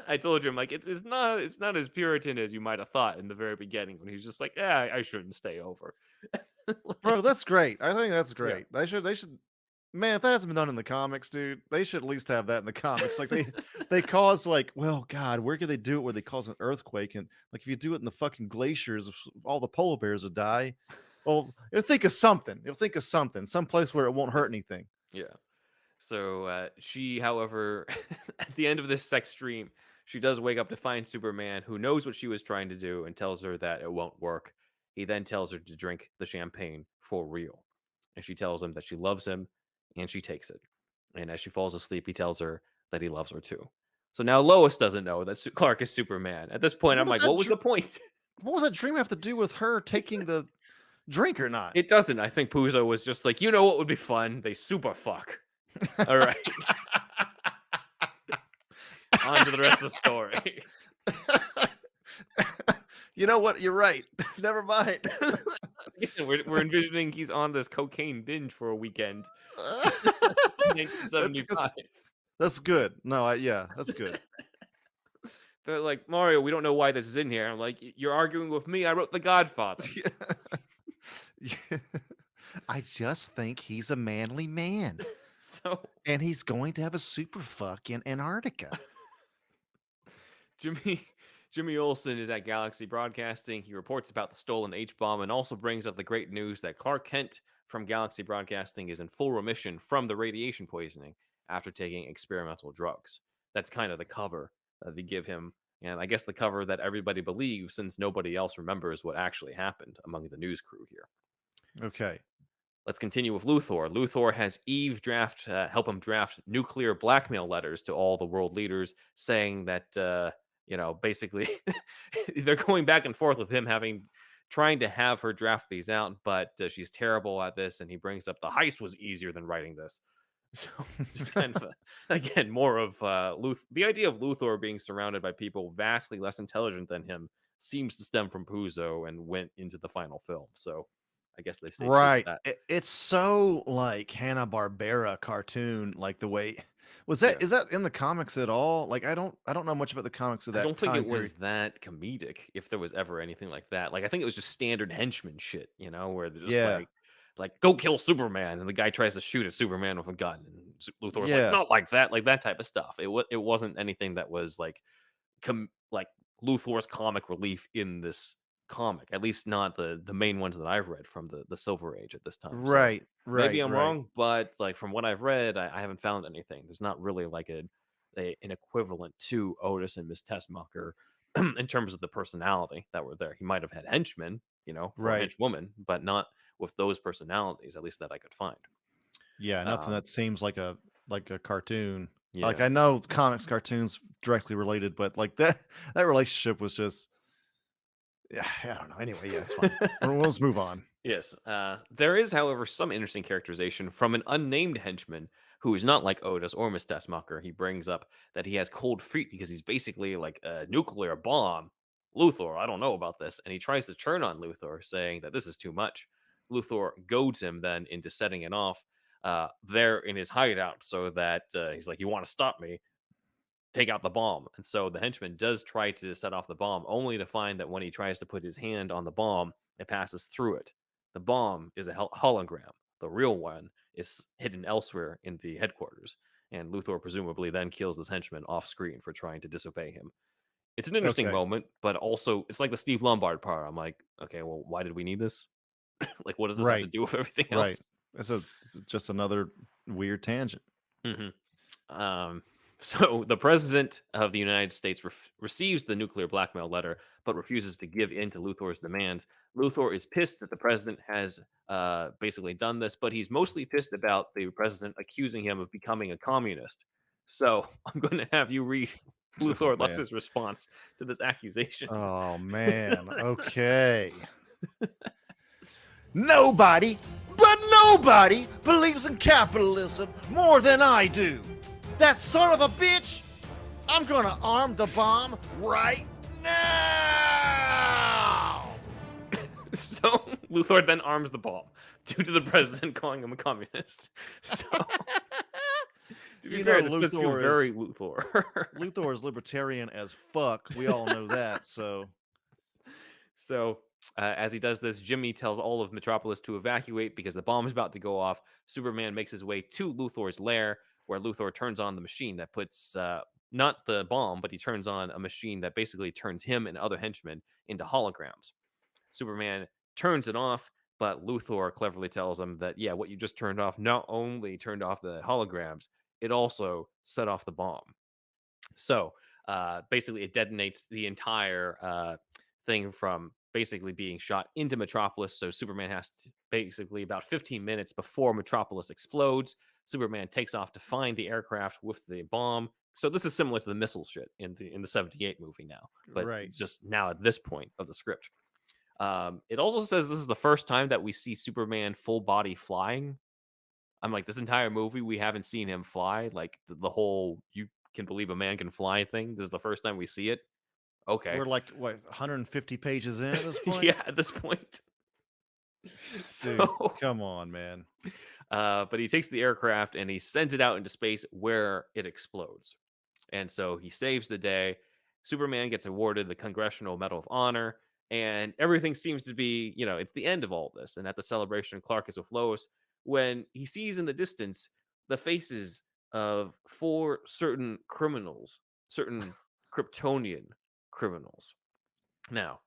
I told you, I'm like, it's not as Puritan as you might have thought in the very beginning when he was just like, yeah, I shouldn't stay over. Bro, Like, that's great. I think that's yeah. great. They should man, if that hasn't been done in the comics, dude, they should at least have that in the comics. Like they cause like, well, God, where could they do it where they cause an earthquake? And like if you do it in the fucking glaciers, all the polar bears would die. Well, you'll think of something. You'll think of something, some place where it won't hurt anything. Yeah. So she, however, at the end of this sex dream, she does wake up to find Superman, who knows what she was trying to do and tells her that it won't work. He then tells her to drink the champagne for real. And she tells him that she loves him, and she takes it. And as she falls asleep, he tells her that he loves her too. So now Lois doesn't know that Clark is Superman. At this point, What I'm does like, that what was the point? what was that dream have to do with her taking the drink or not? It doesn't. I think Puzo was just like, you know what would be fun? They super fuck. All right. On to the rest of the story. You know what? You're right. Never mind. Again, we're envisioning he's on this cocaine binge for a weekend. That 1975. that's good. No, yeah, that's good. They're like, Mario, we don't know why this is in here. I'm like, You're arguing with me. I wrote The Godfather." Yeah. Yeah. I just think he's a manly man, So and he's going to have a super fuck in Antarctica. Jimmy Jimmy Olsen is at Galaxy Broadcasting. He reports about the stolen H bomb and also brings up the great news that Clark Kent from Galaxy Broadcasting is in full remission from the radiation poisoning after taking experimental drugs. That's kind of the cover that they give him, and I guess the cover that everybody believes since nobody else remembers what actually happened among the news crew here. Okay. Let's continue with Luthor. Luthor has Eve help him draft nuclear blackmail letters to all the world leaders, saying that basically they're going back and forth with him trying to have her draft these out, but she's terrible at this. And he brings up the heist was easier than writing this. So just kind of again more of the idea of Luthor being surrounded by people vastly less intelligent than him seems to stem from Puzo and went into the final film. So I guess they stayed true to Right. that. It's so like Hanna-Barbera cartoon, like the way was that Yeah. is that in the comics at all? Like I don't know much about the comics of I that don't think time it period. was that comedic, if there was ever anything like that. Like, I think it was just standard henchman shit, where they're just Yeah. like, "Go kill Superman," and the guy tries to shoot at Superman with a gun, and Luthor's like, Yeah. "Not like that type of stuff." It wasn't anything that was like Luthor's comic relief in this comic, at least not the main ones that I've read from the Silver Age at this time. So Right. maybe Right. I'm Right. wrong, but like from what I've read, I haven't found anything. There's not really like an equivalent to Otis and Miss Tessmacher in terms of the personality that were there. He might have had henchmen, or Right. henchwoman, but not with those personalities, at least that I could find. Yeah, nothing Um, that seems like a cartoon. Like yeah. I know comics cartoons directly related, but like that relationship was just yeah, I don't know. Anyway, yeah, it's fine. Let's move on. Yes. There is, however, some interesting characterization from an unnamed henchman who is not like Otis or Miss Tessmacher. He brings up that he has cold feet because he's basically like a nuclear bomb. Luthor, I don't know about this. And he tries to turn on Luthor, saying that this is too much. Luthor goads him then into setting it off there in his hideout so that he's like, "You want to stop me? Take out the bomb." And so the henchman does try to set off the bomb, only to find that when he tries to put his hand on the bomb, it passes through it. The bomb is a hologram. The real one is hidden elsewhere in the headquarters. And Luthor presumably then kills this henchman off screen for trying to disobey him. It's an interesting Okay. moment, but also it's like the Steve Lombard part. I'm like, okay, well, why did we need this? Like, what does this have to Right. do with everything Right. else? It's a just another weird tangent. Mhm. Um, so the president of the United States receives the nuclear blackmail letter, but refuses to give in to Luthor's demand. Luthor is pissed that the president has basically done this, but he's mostly pissed about the president accusing him of becoming a communist. So I'm going to have you read Oh Luthor man. Lux's response to this accusation. Oh man. Okay. Nobody, but nobody believes in capitalism more than I do. That son of a bitch, I'm gonna arm the bomb right now. So Luthor then arms the bomb due to the president calling him a communist. So to be You fair, know, this does feel very Luthor. Luthor is libertarian as fuck. We all know that. So So, as he does this, Jimmy tells all of Metropolis to evacuate because the bomb is about to go off. Superman makes his way to Luthor's lair, where Luthor turns on the machine that puts not the bomb, but he turns on a machine that basically turns him and other henchmen into holograms. Superman turns it off, but Luthor cleverly tells him that, yeah, what you just turned off not only turned off the holograms, it also set off the bomb. So basically, it detonates the entire thing from basically being shot into Metropolis. So Superman has to, basically about 15 minutes before Metropolis explodes. Superman takes off to find the aircraft with the bomb. So this is similar to the missile shit in the '78 movie now, but right. it's just now at this point of the script. It also says this is the first time that we see Superman full body flying. I'm like, this entire movie, we haven't seen him fly. Like the whole "you can believe a man can fly" thing. This is the first time we see it. Okay, We're like what 150 pages in at this point? yeah, at this point. Dude, So, come on, man. but he takes the aircraft and he sends it out into space where it explodes. And so he saves the day. Superman gets awarded the Congressional Medal of Honor, and everything seems to be, it's the end of all this. And at the celebration, Clark is with Lois when he sees in the distance the faces of four certain criminals, certain Kryptonian criminals. Now,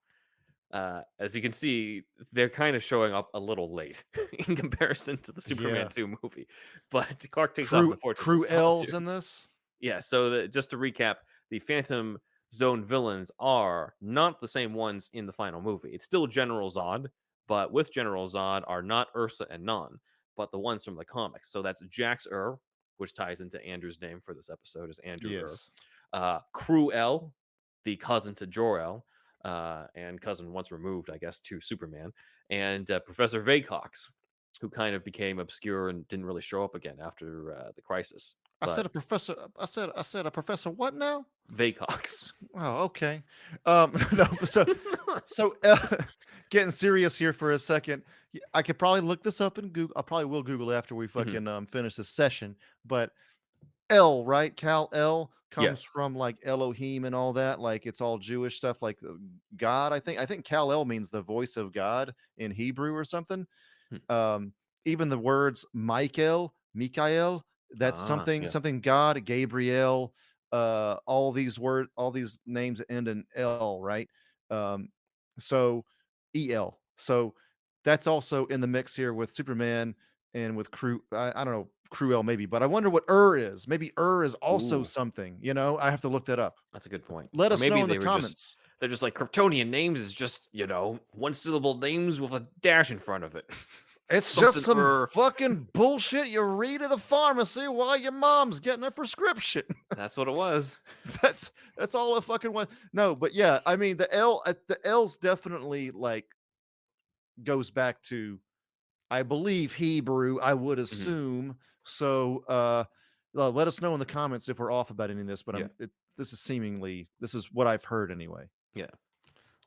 as you can see, they're kind of showing up a little late in comparison to the Superman Yeah. 2 movie. But Clark takes off in the Fortress of Crew L's Solitude. in this? Yeah, so just to recap, the Phantom Zone villains are not the same ones in the final movie. It's still General Zod, but with General Zod are not Ursa and Non, but the ones from the comics. So that's Jax which ties into Andrew's name for this episode is Andrew Yes. Crew L, the cousin to Jor-El, and cousin once removed, I guess, to Superman, and Professor Vaycox, who kind of became obscure and didn't really show up again after the crisis. I said But a professor I said a professor what now? Vaycox. Oh, okay. No, so getting serious here for a second. I could probably look this up in Google. I probably will Google after we Mhm. fucking finish this session. But L, right? Cal L comes Yes. from like Elohim and all that. Like it's all Jewish stuff, like God. I think Cal L means the voice of God in Hebrew or something. Hmm. Um, Even the words Michael, that's something Yeah. something God, Gabriel, all these names that end in L, right? Um, so EL. So that's also in the mix here with Superman and with Crew. I don't know, Cruel maybe, but I wonder what is. Maybe is also Ooh, something, you know? I have to look that up. that's a good point. Let Or us maybe know in the they were just comments. they're just like Kryptonian names is just, one syllable names with a dash in front of it. It's just Something some fucking bullshit you read at the pharmacy while your mom's getting a prescription. That's what it was. That's all I fucking want. No, but yeah, I mean the L's definitely like goes back to I believe Hebrew, I would Mhm. assume. So let us know in the comments if we're off about any of this, but Yeah. this is what I've heard anyway. Yeah.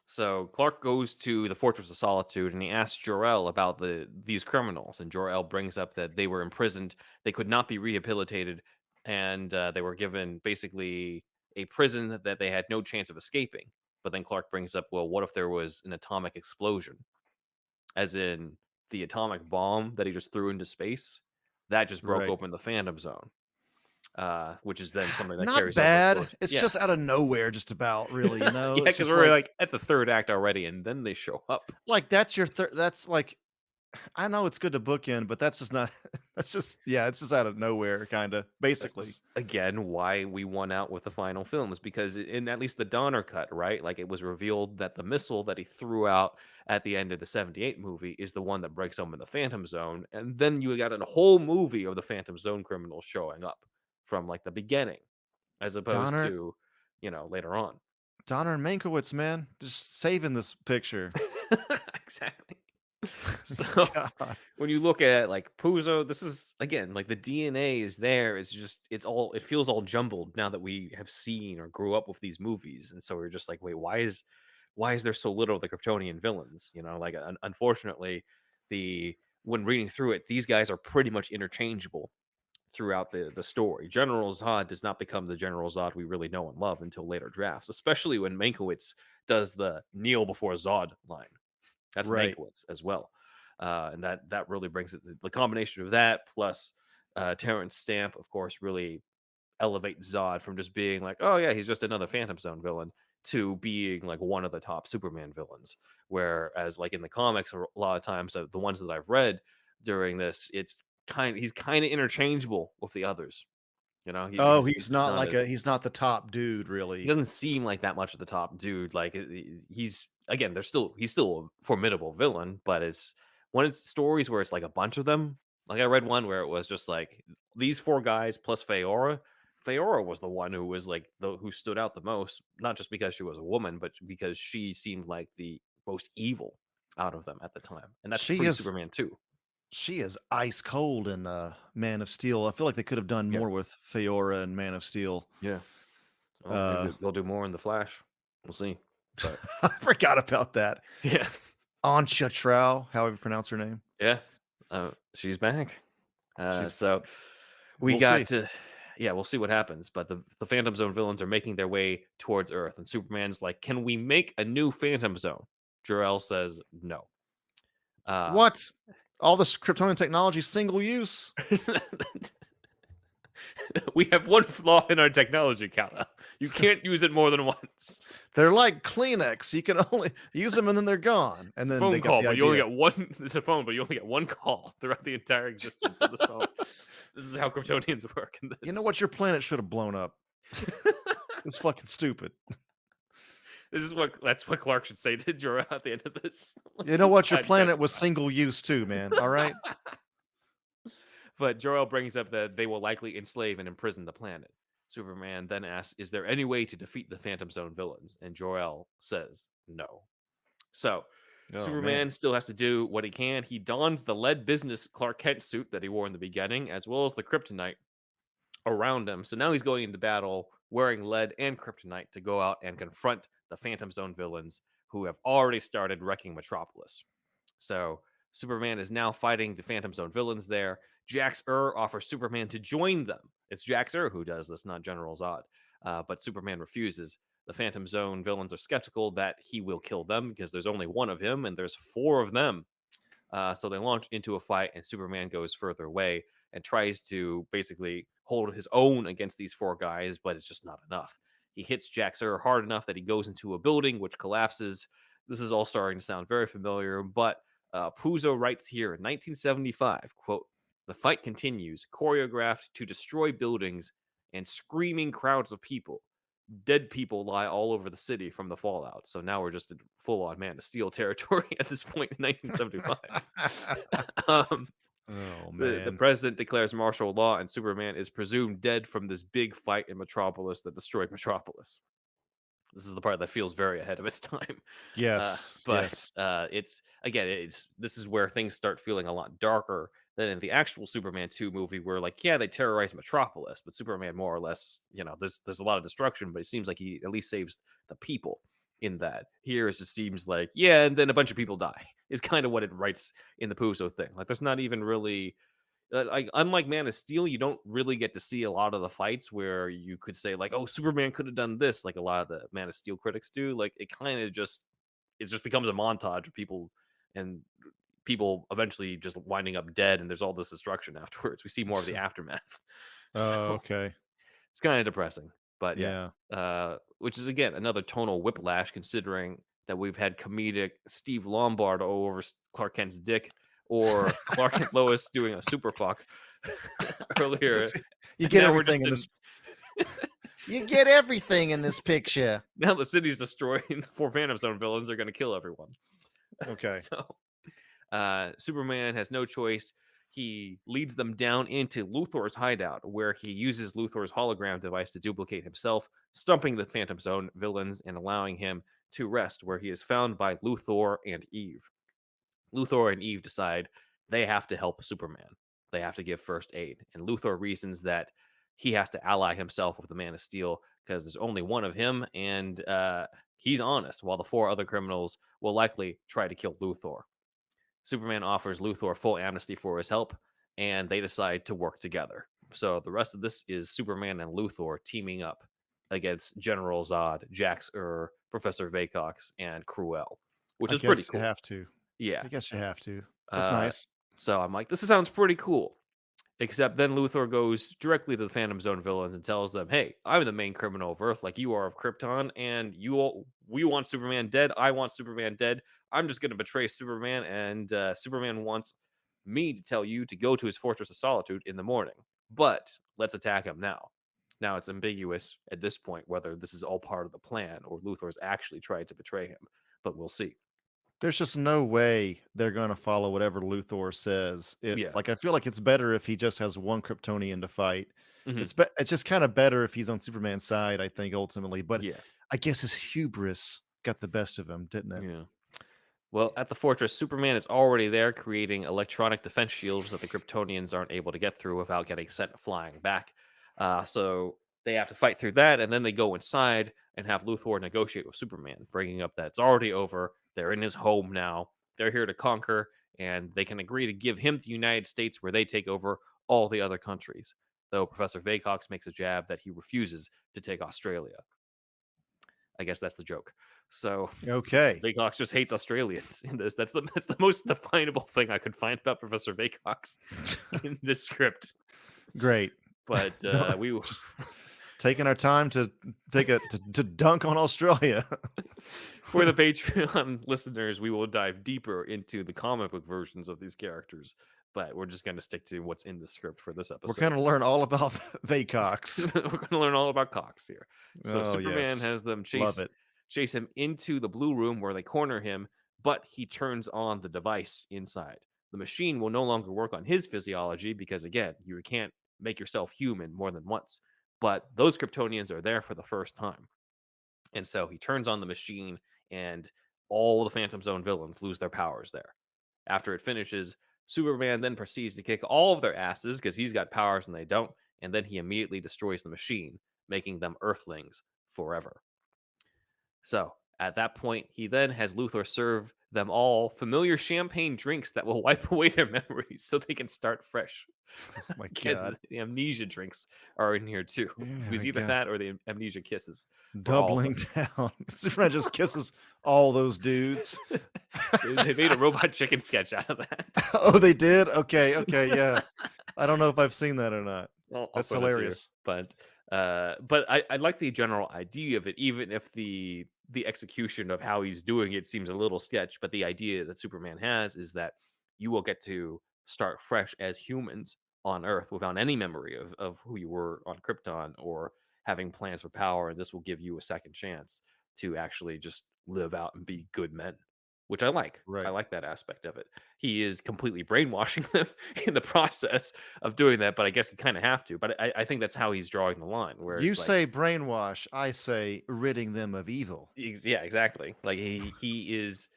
So Clark goes to the Fortress of Solitude and he asks Jor-El about these criminals, and Jor-El brings up that they were imprisoned, they could not be rehabilitated, and they were given basically a prison that they had no chance of escaping. But then Clark brings up, well, what if there was an atomic explosion, as in the atomic bomb that he just threw into space that just broke Right. open the Phantom Zone, which is then something that Not carries over, of bad. course. It's Yeah, just out of nowhere just about really, you know? yeah, It's because just we're like like at the third act already, and then they show up. that's your that's like I know it's good to bookend, but that's just not that's just yeah, it's just out of nowhere kinda, This basically. is again why we won out with the final film is because in at least the Donner cut, right? Like it was revealed that the missile that he threw out at the end of the '78 movie is the one that breaks open the Phantom Zone, and then you got a whole movie of the Phantom Zone criminals showing up from like the beginning, as opposed Donner to later on. Donner and Mankiewicz, man, just saving this picture. Exactly. So God. when you look at like Puzo, this is again like the DNA is there. It's just it feels all jumbled now that we have seen or grew up with these movies, and so we're just like, wait, why is there so little of the Kryptonian villains? Like unfortunately, the when reading through it, these guys are pretty much interchangeable throughout the story. General Zod does not become the General Zod we really know and love until later drafts, especially when Mankiewicz does the kneel before Zod line. That's Right. Mankiewicz as well, and that really brings it. The combination of that plus Terrence Stamp, of course, really elevate Zod from just being like, oh yeah, he's just another Phantom Zone villain to being like one of the top Superman villains. Whereas like in the comics, a lot of times the ones that I've read during this, he's kind of interchangeable with the others. Oh, He's just not as he's not the top dude, he really. doesn't seem like that much of the top dude. Like he's again, he's still a formidable villain, but it's when it's stories where it's like a bunch of them. Like I read one where it was just like these four guys plus Feora. Feora was the one who was like the who stood out the most, not just because she was a woman, but because she seemed like the most evil out of them at the time, and that's She pre is Superman too. she is ice cold in, Man of Steel. I feel like they could have done Yeah, more with Feora and Man of Steel. yeah. Well, Uh, maybe they'll do more in the Flash. We'll see, but I forgot about that. yeah. Ansha Trow, however you pronounce her name. Yeah, she's back. She's So we We'll see. got to, yeah, we'll see what happens. But the Phantom Zone villains are making their way towards Earth, and Superman's like, "Can we make a new Phantom Zone?" Jor-El says, "No." Uh, What? All this Kryptonian technology single use? we have one flaw in our technology, Kala. You can't use it more than once. They're like Kleenex. You can only use them and then they're gone. And It's a then they phone got call, the but you only idea. get one. It's a phone, but you only get one call throughout the entire existence of the phone. This is how Kryptonians work in You know this. what? Your planet should have blown up. It's fucking stupid. That's what Clark should say to Jor at the end of this. You know what? Your God, you guys planet are was nuts. single use too, man. All right? But Jor brings up that they will likely enslave and imprison the planet. Superman then asks, "Is there any way to defeat the Phantom Zone villains?" And Jor says, "No." So Oh, man. Superman still has to do what he can. He dons the lead business Clark Kent suit that he wore in the beginning, as well as the kryptonite around him. So now he's going into battle wearing lead and kryptonite to go out and confront the Phantom Zone villains who have already started wrecking Metropolis. So Superman is now fighting the Phantom Zone villains there. Jax offers Superman to join them. It's Jax who does this, not General Zod. But Superman refuses. The Phantom Zone villains are skeptical that he will kill them because there's only one of him and there's four of them. So they launch into a fight, and Superman goes further away and tries to basically hold his own against these four guys, but it's just not enough. He hits Jax hard enough that he goes into a building, which collapses. This is all starting to sound very familiar, but Puzo writes here in 1975, quote, "The fight continues, choreographed to destroy buildings and screaming crowds of people. Dead people lie all over the city from the fallout." So now we're just in full on Man of Steel territory at this point in 1975. um, Oh, the man. president declares martial law, and Superman is presumed dead from this big fight in Metropolis that destroyed Metropolis. This is the part that feels very ahead of its time. Yes. But Yes. it's again, it's this is where things start feeling a lot darker than in the actual Superman 2 movie, where like, yeah, they terrorize Metropolis, but Superman more or less, there's a lot of destruction, but it seems like he at least saves the people in that. Here it just seems like, yeah, and then a bunch of people die, is kind of what it writes in the Puzo thing. Like there's not even really like unlike Man of Steel, you don't really get to see a lot of the fights where you could say like, "Oh, Superman could have done this," like a lot of the Man of Steel critics do. Like it just becomes a montage of people and people eventually just winding up dead, and there's all this destruction afterwards. We see more of the aftermath, Oh, so okay. it's kind of depressing. But yeah, Yeah. which is again another tonal whiplash, considering that we've had comedic Steve Lombard all over Clark Kent's dick, or Clark and Lois doing a super fuck earlier, This You and get now we're everything just in in this You get everything in this picture. now the city's destroyed. The four Phantom Zone villains are going to kill everyone. Okay. So Superman has no choice. He leads them down into Luthor's hideout, where he uses Luthor's hologram device to duplicate himself, stumping the Phantom Zone villains and allowing him to rest, where he is found by Luthor and Eve. Luthor and Eve decide they have to help Superman. They have to give first aid. And Luthor reasons that he has to ally himself with the Man of Steel because there's only one of him, and he's honest, while the four other criminals will likely try to kill Luthor. Superman offers Luthor full amnesty for his help, and they decide to work together. So the rest of this is Superman and Luthor teaming up against General Zod, Jax Professor Vacox, and Cruel, which I is pretty guess you cool. have to. Yeah. I guess you have to. That's Uh, nice. so I'm like, this sounds pretty cool. Except then Luthor goes directly to the Phantom Zone villains and tells them, "Hey, I'm the main criminal of Earth, like you are of Krypton, and we want Superman dead. I want Superman dead. I'm just going to betray Superman, and Superman wants me to tell you to go to his Fortress of Solitude in the morning. But let's attack him now." Now it's ambiguous at this point whether this is all part of the plan or Luthor's actually tried to betray him, but we'll see. There's just no way they're gonna follow whatever Luthor says. Yeah. I feel like it's better if he just has one Kryptonian to fight. Hmm. It's just kinda better if he's on Superman's side, I think, ultimately, but Yeah. I guess his hubris got the best of him, didn't it? Yeah. Well, at the fortress, Superman is already there creating electronic defense shields that the Kryptonians aren't able to get through without getting sent flying back. So they have to fight through that, and then they go inside and have Luthor negotiate with Superman, bringing up that it's already over. They're in his home now. They're here to conquer, and they can agree to give him the United States where they take over all the other countries. Though Professor Vacox makes a jab that he refuses to take Australia. I guess that's the joke. So Okay, Vacox just hates Australians in this. That's the most definable thing I could find about Professor Vacox in this script. great. But Don't we just taking our time to take a to dunk on Australia. for the Patreon listeners, we will dive deeper into the comic book versions of these characters. But we're just going to stick to what's in the script for this We're episode. gonna learn all about Vacox. We're going to learn all about Cox here. So Oh, Superman yes. has them Love it. chase him into the blue room where they corner him, but he turns on the device inside. The machine will no longer work on his physiology because again, you can't make yourself human more than once. But those Kryptonians are there for the first time. And so he turns on the machine and all the Phantom Zone villains lose their powers there. After it finishes, Superman then proceeds to kick all of their asses because he's got powers and they don't, and then he immediately destroys the machine, making them Earthlings forever. So at that point, he then has Luthor serve them all familiar champagne drinks that will wipe away their memories so they can start fresh. Oh my Again, god. the amnesia drinks are in here too. Oh It was my either god. that or the amnesia kisses for all of Doubling them. down. Superman just kisses all those dudes. They made a robot chicken sketch out of that. Oh, they did? Okay, okay, yeah. I don't know if I've seen that or not. I'll That's send it to you. hilarious. But I like the general idea of it, even if the execution of how he's doing it seems a little sketch. But the idea that Superman has is that you will get to start fresh as humans on Earth without any memory of who you were on Krypton or having plans for power, and this will give you a second chance to actually just live out and be good men, which I like. I Right. like that aspect of it. He is completely brainwashing them in the process of doing that, but I guess you kind of have to. But I think that's how he's drawing the line, where You it's like, say brainwash, I say ridding them of evil. yeah, exactly. Like he is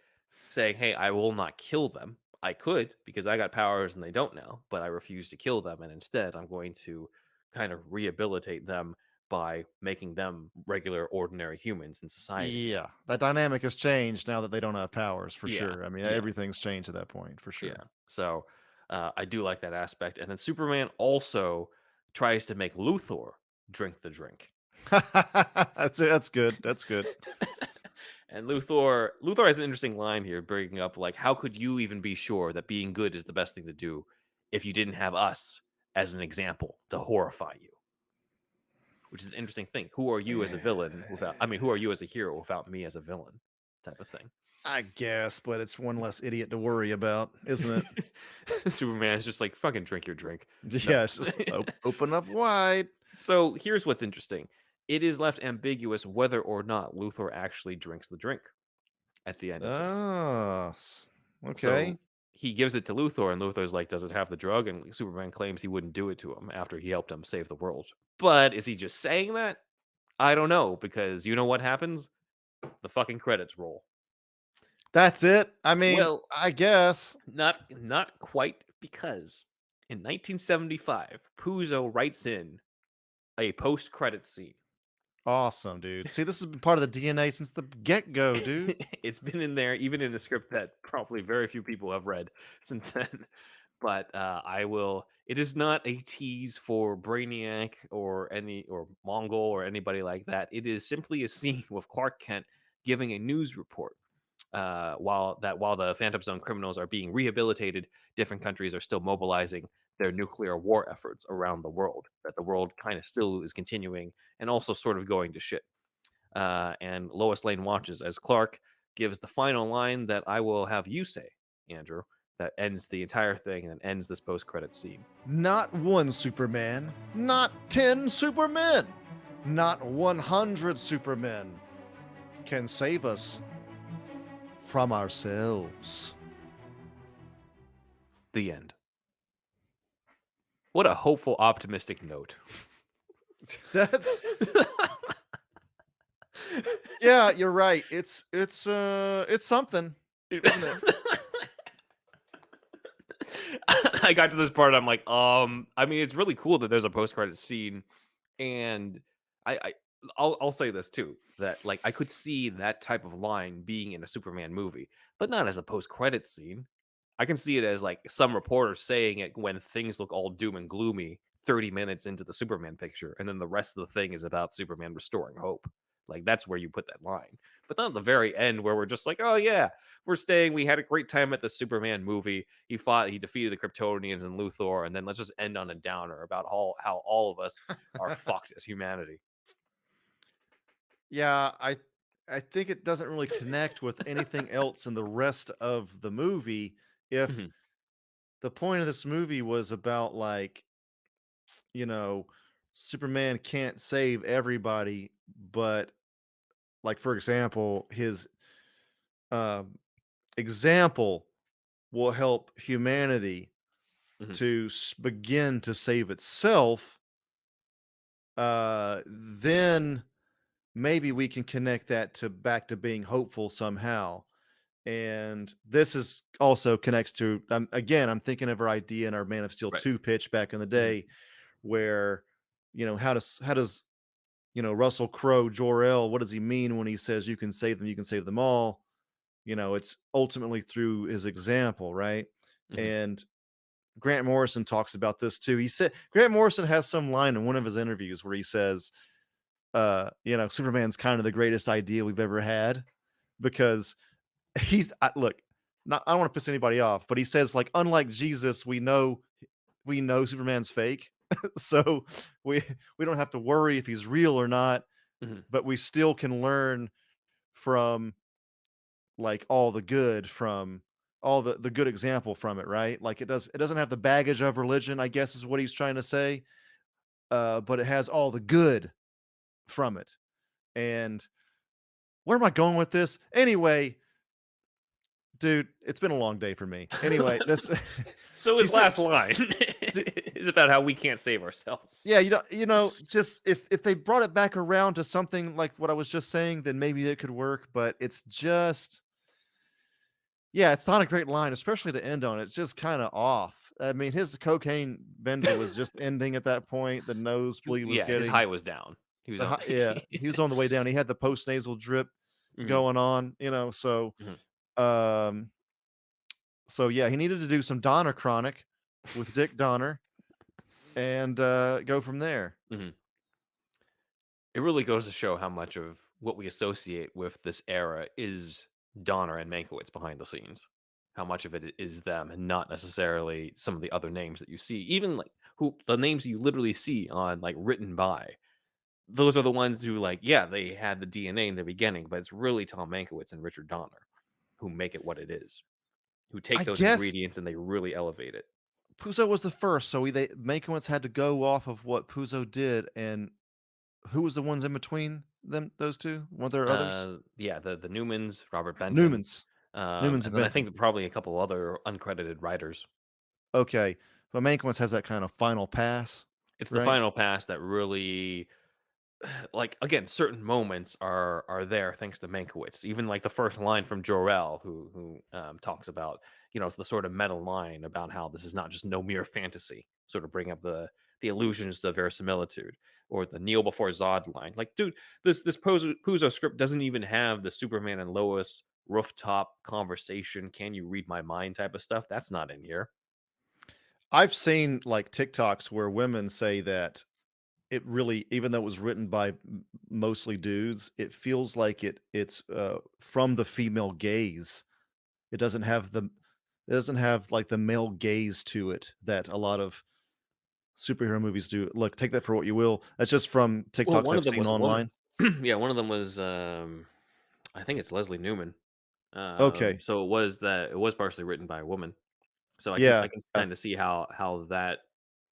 saying, "Hey, I will not kill them. I could because I got powers and they don't now, but I refuse to kill them, and instead I'm going to kind of rehabilitate them by making them regular, ordinary humans in society again." Yeah, that dynamic has changed now that they don't have powers, for Yeah, sure. I mean, yeah. everything's changed at that point, for Yeah. sure. So I do like that aspect. And then Superman also tries to make Luthor drink the drink. That's it, that's good, that's good. And Luthor has an interesting line here, bringing up like, how could you even be sure that being good is the best thing to do if you didn't have us as an example to horrify you? Which is an interesting thing. Who are you as a villain without? I mean, who are you as a hero without me as a villain? Type of thing. I guess, but it's one less idiot to worry about, isn't it? Superman is just like fucking drink your drink. No. Yeah, it's just open up wide. So here's what's interesting. It is left ambiguous whether or not Luthor actually drinks the drink at the end of this. Oh, So okay. he gives it to Luthor, and Luthor's like, "Does it have the drug?" And Superman claims he wouldn't do it to him after he helped him save the world. But is he just saying that? I don't know, because you know what happens? The fucking credits roll. That's it? I mean, Well, I guess. not quite, because in 1975, Puzo writes in a post-credit scene. Awesome, dude. See, this has been part of the DNA since the get-go, dude. It's been in there, even in a script that probably very few people have read since then. But I will. It is not a tease for Brainiac or Mongol or anybody like that. It is simply a scene with Clark Kent giving a news report. While the Phantom Zone criminals are being rehabilitated, different countries are still mobilizing their nuclear war efforts around the world. That the world kind of still is continuing and also sort of going to shit. And Lois Lane watches as Clark gives the final line that I will have you say, Andrew, that ends the entire thing and ends this post-credit scene. Not one Superman, not 10 Supermen, not 100 Supermen can save us from ourselves. The end. What a hopeful, optimistic note. That's yeah, you're right. It's something, isn't it? I got to this part. I'm like, I mean, it's really cool that there's a post-credit scene, and I I'll say this too, that like I could see that type of line being in a Superman movie, but not as a post-credit scene. I can see it as like some reporter saying it when things look all doom and gloomy 30 minutes into the Superman picture, and then the rest of the thing is about Superman restoring hope. Like that's where you put that line. But not at the very end where we're just like, oh yeah, we're staying. We had a great time at the Superman movie. He defeated the Kryptonians and Luthor, and then let's just end on a downer about how all of us are fucked as humanity. Yeah, I think it doesn't really connect with anything else in the rest of the movie if Mhm, the point of this movie was about like, you know, Superman can't save everybody, but like for example, his um example will help humanity mhm, to begin to save itself, then maybe we can connect that to back to being hopeful somehow. And this is also connects to again, I'm thinking of our idea in our Man of Steel right. 2 pitch back in the Mhm, day where, how does Russell Crowe, Jor-El, what does he mean when he says you can save them all? It's ultimately through his example, right? mhm, And Grant Morrison talks about this too. He said Grant Morrison has some line in one of his interviews where he says, Superman's kind of the greatest idea we've ever had because look, not I don't want to piss anybody off, but he says like unlike Jesus, we know Superman's fake. So we we don't have to worry if he's real or not, mhm, but we still can learn from like all the good example from it, right? Like it doesn't have the baggage of religion, I guess is what he's trying to say. But it has all the good from it. And where am I going with this? Anyway, dude, it's been a long day for me. Anyway, this So he his said last line is about how we can't save ourselves. yeah, just if they brought it back around to something like what I was just saying, then maybe it could work, but it's just yeah, it's not a great line, especially to end on. It's just kinda off. I mean, his cocaine bender was just ending at that point, the nosebleed was Yeah, his getting high was down. He was the on. hi yeah, he was on the way down. He had the post-nasal drip Mhm, going on, mhm, um, so yeah, he needed to do some Donner Chronic with Dick Donner and, go from there. mhm. It really goes to show how much of what we associate with this era is Donner and Mankiewicz behind the scenes. How much of it is them and not necessarily some of the other names that you see. Even like who the names you literally see on like written by. Those are the ones who like, yeah, they had the DNA in the beginning, but it's really Tom Mankiewicz and Richard Donner who make it what it is. Who take I those guess ingredients and they really elevate it. Puzo was the first, so they Mankiewicz had to go off of what Puzo did, and who was the ones in between those 2? Weren't there others? Yeah, the Newmans, Robert Benton, Newmans. Newmans and and then I Benton. think probably a couple other uncredited writers. Okay, but Mankiewicz has that kind of final pass, It's the right? final pass that really like again, certain moments are there thanks to Mankiewicz. Even like the first line from Jor-El, who talks about the sort of meta line about how this is not just no mere fantasy, sort of bring up the illusions of verisimilitude, or the kneel before Zod line. Like, dude, this Puzo script doesn't even have the Superman and Lois rooftop conversation. Can you read my mind type of stuff? That's not in here. I've seen like TikToks where women say that it really, even though it was written by mostly dudes, it feels like it's from the female gaze. It doesn't have like the male gaze to it that a lot of superhero movies do. Look, take that for what you will. That's just from Well, TikToks one I've of them seen was a woman. online. Yeah, one of them was I think it's Leslie Newman. Okay. So it was partially written by a woman. So I Yeah. can kind of see how that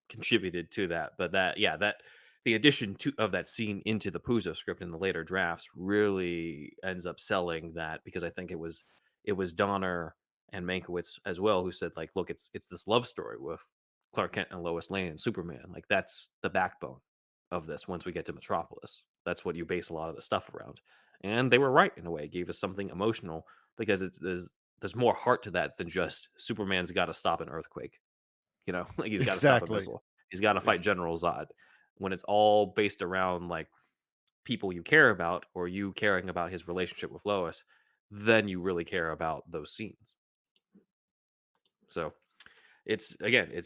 contributed to that. But that the addition to of that scene into the Puzo script in the later drafts really ends up selling that, because I think it was Donner and Mankiewicz as well who said, like, look, it's this love story with Clark Kent and Lois Lane and Superman. Like, that's the backbone of this. Once we get to Metropolis, that's what you base a lot of the stuff around. And they were right in a way. It gave us something emotional, because there's more heart to that than just Superman's got to stop an earthquake. Like, he's got to stop a Exactly. missile. He's got to fight Ex General Zod. When it's all based around like people you care about, or you caring about his relationship with Lois, then you really care about those scenes. So it's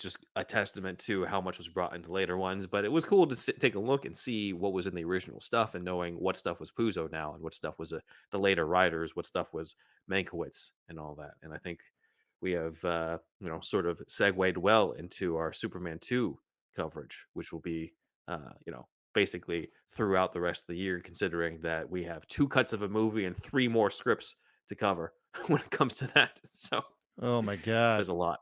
just a testament to how much was brought into later ones. But it was cool to take a look and see what was in the original stuff, and knowing what stuff was Puzo now and what stuff was the later writers, what stuff was Mankiewicz and all that. And I think we have sort of segued well into our Superman 2 coverage, which will be basically throughout the rest of the year, considering that we have two cuts of a movie and three more scripts to cover when it comes to that. So Oh my there's god. a lot.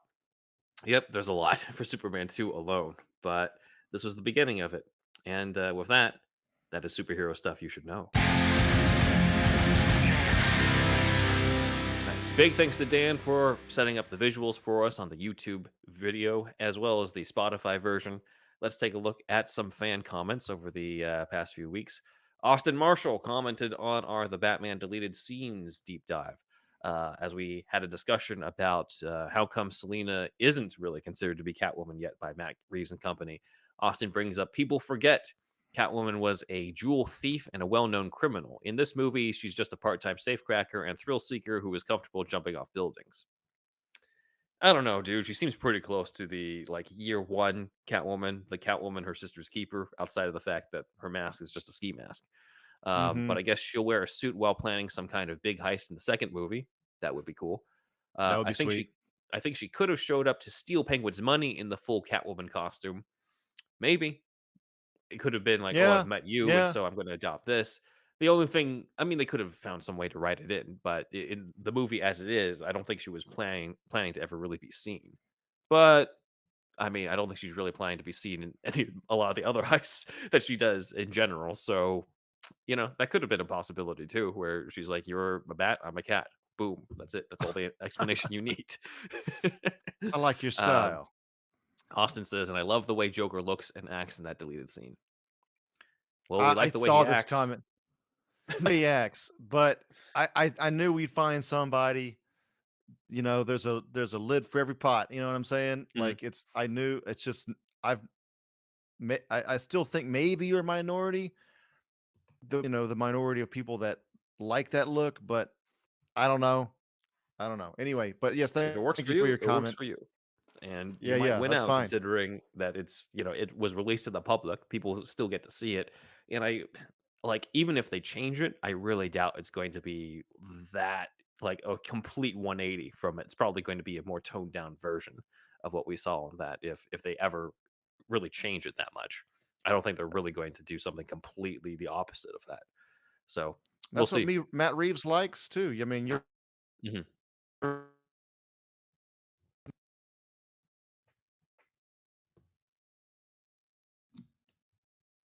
Yep, there's a lot for Superman 2 alone, but this was the beginning of it. And with that, that is superhero stuff you should know. Right. Big thanks to Dan for setting up the visuals for us on the YouTube video, as well as the Spotify version. Let's take a look at some fan comments over the past few weeks. Austin Marshall commented on our The Batman Deleted Scenes deep dive, as we had a discussion about how come Selena isn't really considered to be Catwoman yet by Matt Reeves and company. Austin brings up people forget Catwoman was a jewel thief and a well known criminal. In this movie, she's just a part time safecracker and thrill seeker who is comfortable jumping off buildings. I don't know, dude. She seems pretty close to the like year one Catwoman, the Catwoman her sister's keeper, outside of the fact that her mask is just a ski mask. But Mhm. I guess she'll wear a suit while planning some kind of big heist in the second movie. That would be cool. That Uh, would I be think sweet. she, I think she could have showed up to steal Penguin's money in the full Catwoman costume. Maybe, it could have been like, "Oh, I've Yeah. met you, and Yeah. so I'm gonna adopt this." The only thing, I mean, they could have found some way to write it in, but I in the movie as it is, I don't think she was planning to ever really be seen. But, I mean, I don't think she's really planning to be seen in a lot of the other heists that she does in general, so, that could have been a possibility too, where she's like, "You're a bat, I'm a cat. Boom. That's it. That's all the explanation you need." I like your Um, style. Austin says, "And I love the way Joker looks and acts in that deleted scene." Well, we I like the way he saw this acts. comment. He acts, but I knew we'd find somebody. There's a lid for every pot. You know what I'm saying? Mhm. Like I knew it's just I've I still think maybe you're a minority. The minority of people that like that look, but I don't know. I don't know. Anyway, but yes, If it works thank for you for you, your it works comment. for you. And you Yeah, might yeah, win that's out, fine. considering that it was released to the public. People still get to see it. And even if they change it, I really doubt it's going to be that, like, a complete 180 from it. It's probably going to be a more toned down version of what we saw in that, if they ever really change it that much. I don't think they're really going to do something completely the opposite of that. So we'll That's what see. Matt Reeves likes too. I mean, you're Mhm.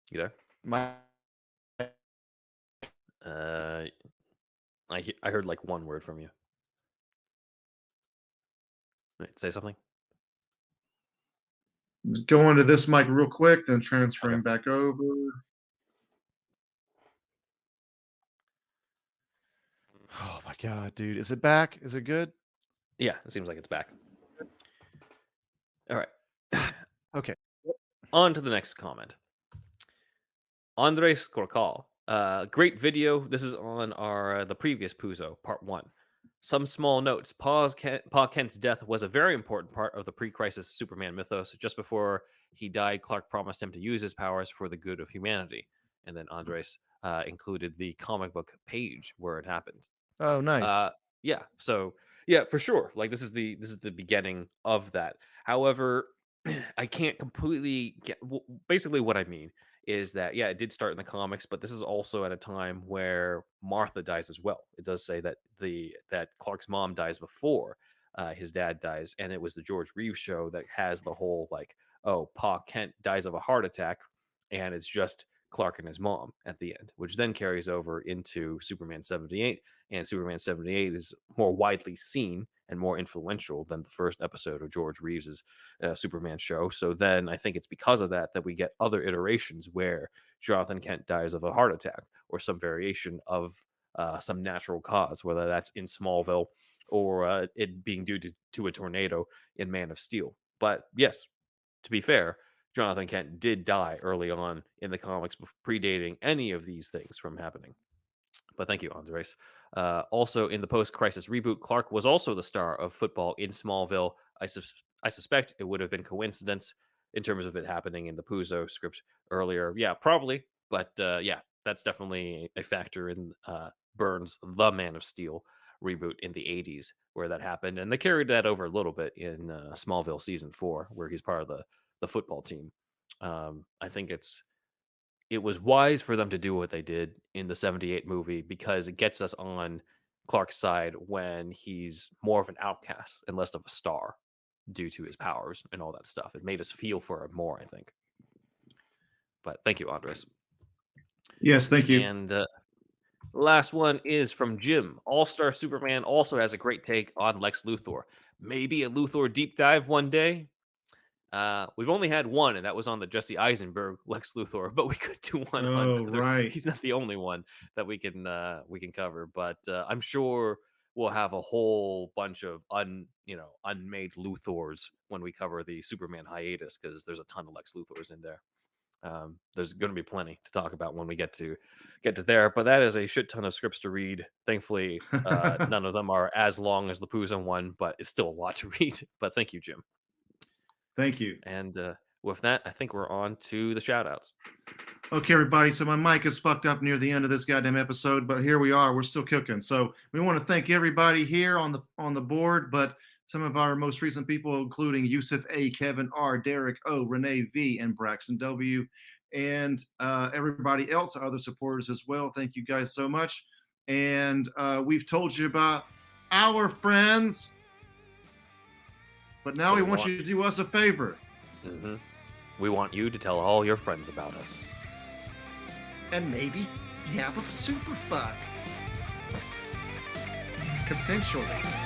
You there? my Uh, I heard like one word from you. Wait, say something. Go onto this mic real quick, then Okay. transferring back over. Oh my god, dude. Is it back? Is it good? Yeah, it seems like it's back. All right. Okay. On to the next comment. Andres Corcal. Great video. This is on our the previous Puzo, part one. Some small notes. Pa Kent's death was a very important part of the pre-crisis Superman mythos. Just before he died, Clark promised him to use his powers for the good of humanity. And then Andres included the comic book page where it happened. Oh, Uh, nice. yeah. So yeah, for sure. Like this is the beginning of that. However, I can't completely get. Basically, what I mean is that yeah, it did start in the comics, but this is also at a time where Martha dies as well. It does say that that Clark's mom dies before his dad dies, and it was the George Reeves show that has the whole like, oh, Pa Kent dies of a heart attack, and it's just Clark and his mom at the end, which then carries over into Superman 78. And Superman 78 is more widely seen and more influential than the first episode of George Reeves's Superman show. So then I think it's because of that that we get other iterations where Jonathan Kent dies of a heart attack or some variation of some natural cause, whether that's in Smallville or it being due to a tornado in Man of Steel. But yes, to be fair, Jonathan Kent did die early on in the comics, predating any of these things from happening. But thank you, Andres. Also, in the post-crisis reboot, Clark was also the star of football in Smallville. I suspect it would have been coincidence in terms of it happening in the Puzo script earlier. Yeah, probably. But yeah, that's definitely a factor in Burns' The Man of Steel reboot in the 80s where that happened. And they carried that over a little bit in Smallville season 4, where he's part of the football team. I think it was wise for them to do what they did in the 78 movie because it gets us on Clark's side when he's more of an outcast and less of a star due to his powers and all that stuff. It made us feel for him more, I think. But thank you, Andres. Yes, thank you. And last one is from Jim. All Star Superman also has a great take on Lex Luthor. Maybe a Luthor deep dive one day. We've only had one, and that was on the Jesse Eisenberg Lex Luthor, but we could do one on Oh, other. right. He's not the only one that we can cover, but I'm sure we'll have a whole bunch of unmade Luthors when we cover the Superman hiatus because there's a ton of Lex Luthors in there. There's going to be plenty to talk about when we get to there, but that is a shit ton of scripts to read. Thankfully, none of them are as long as the Puzo one, but it's still a lot to read. But thank you, Jim. Thank you. And with that, I think we're on to the shout outs. Okay, everybody. So my mic is fucked up near the end of this goddamn episode, but here we are. We're still cooking. So we want to thank everybody here on the board, but some of our most recent people, including Yusuf A, Kevin R, Derek O, Renee V, and Braxton W, and everybody else, our other supporters as well. Thank you guys so much. And we've told you about our friends, but now So we we want want- you to do us a favor. Mm-hmm. We want you to tell all your friends about us. And maybe have a super fuck. Consensually.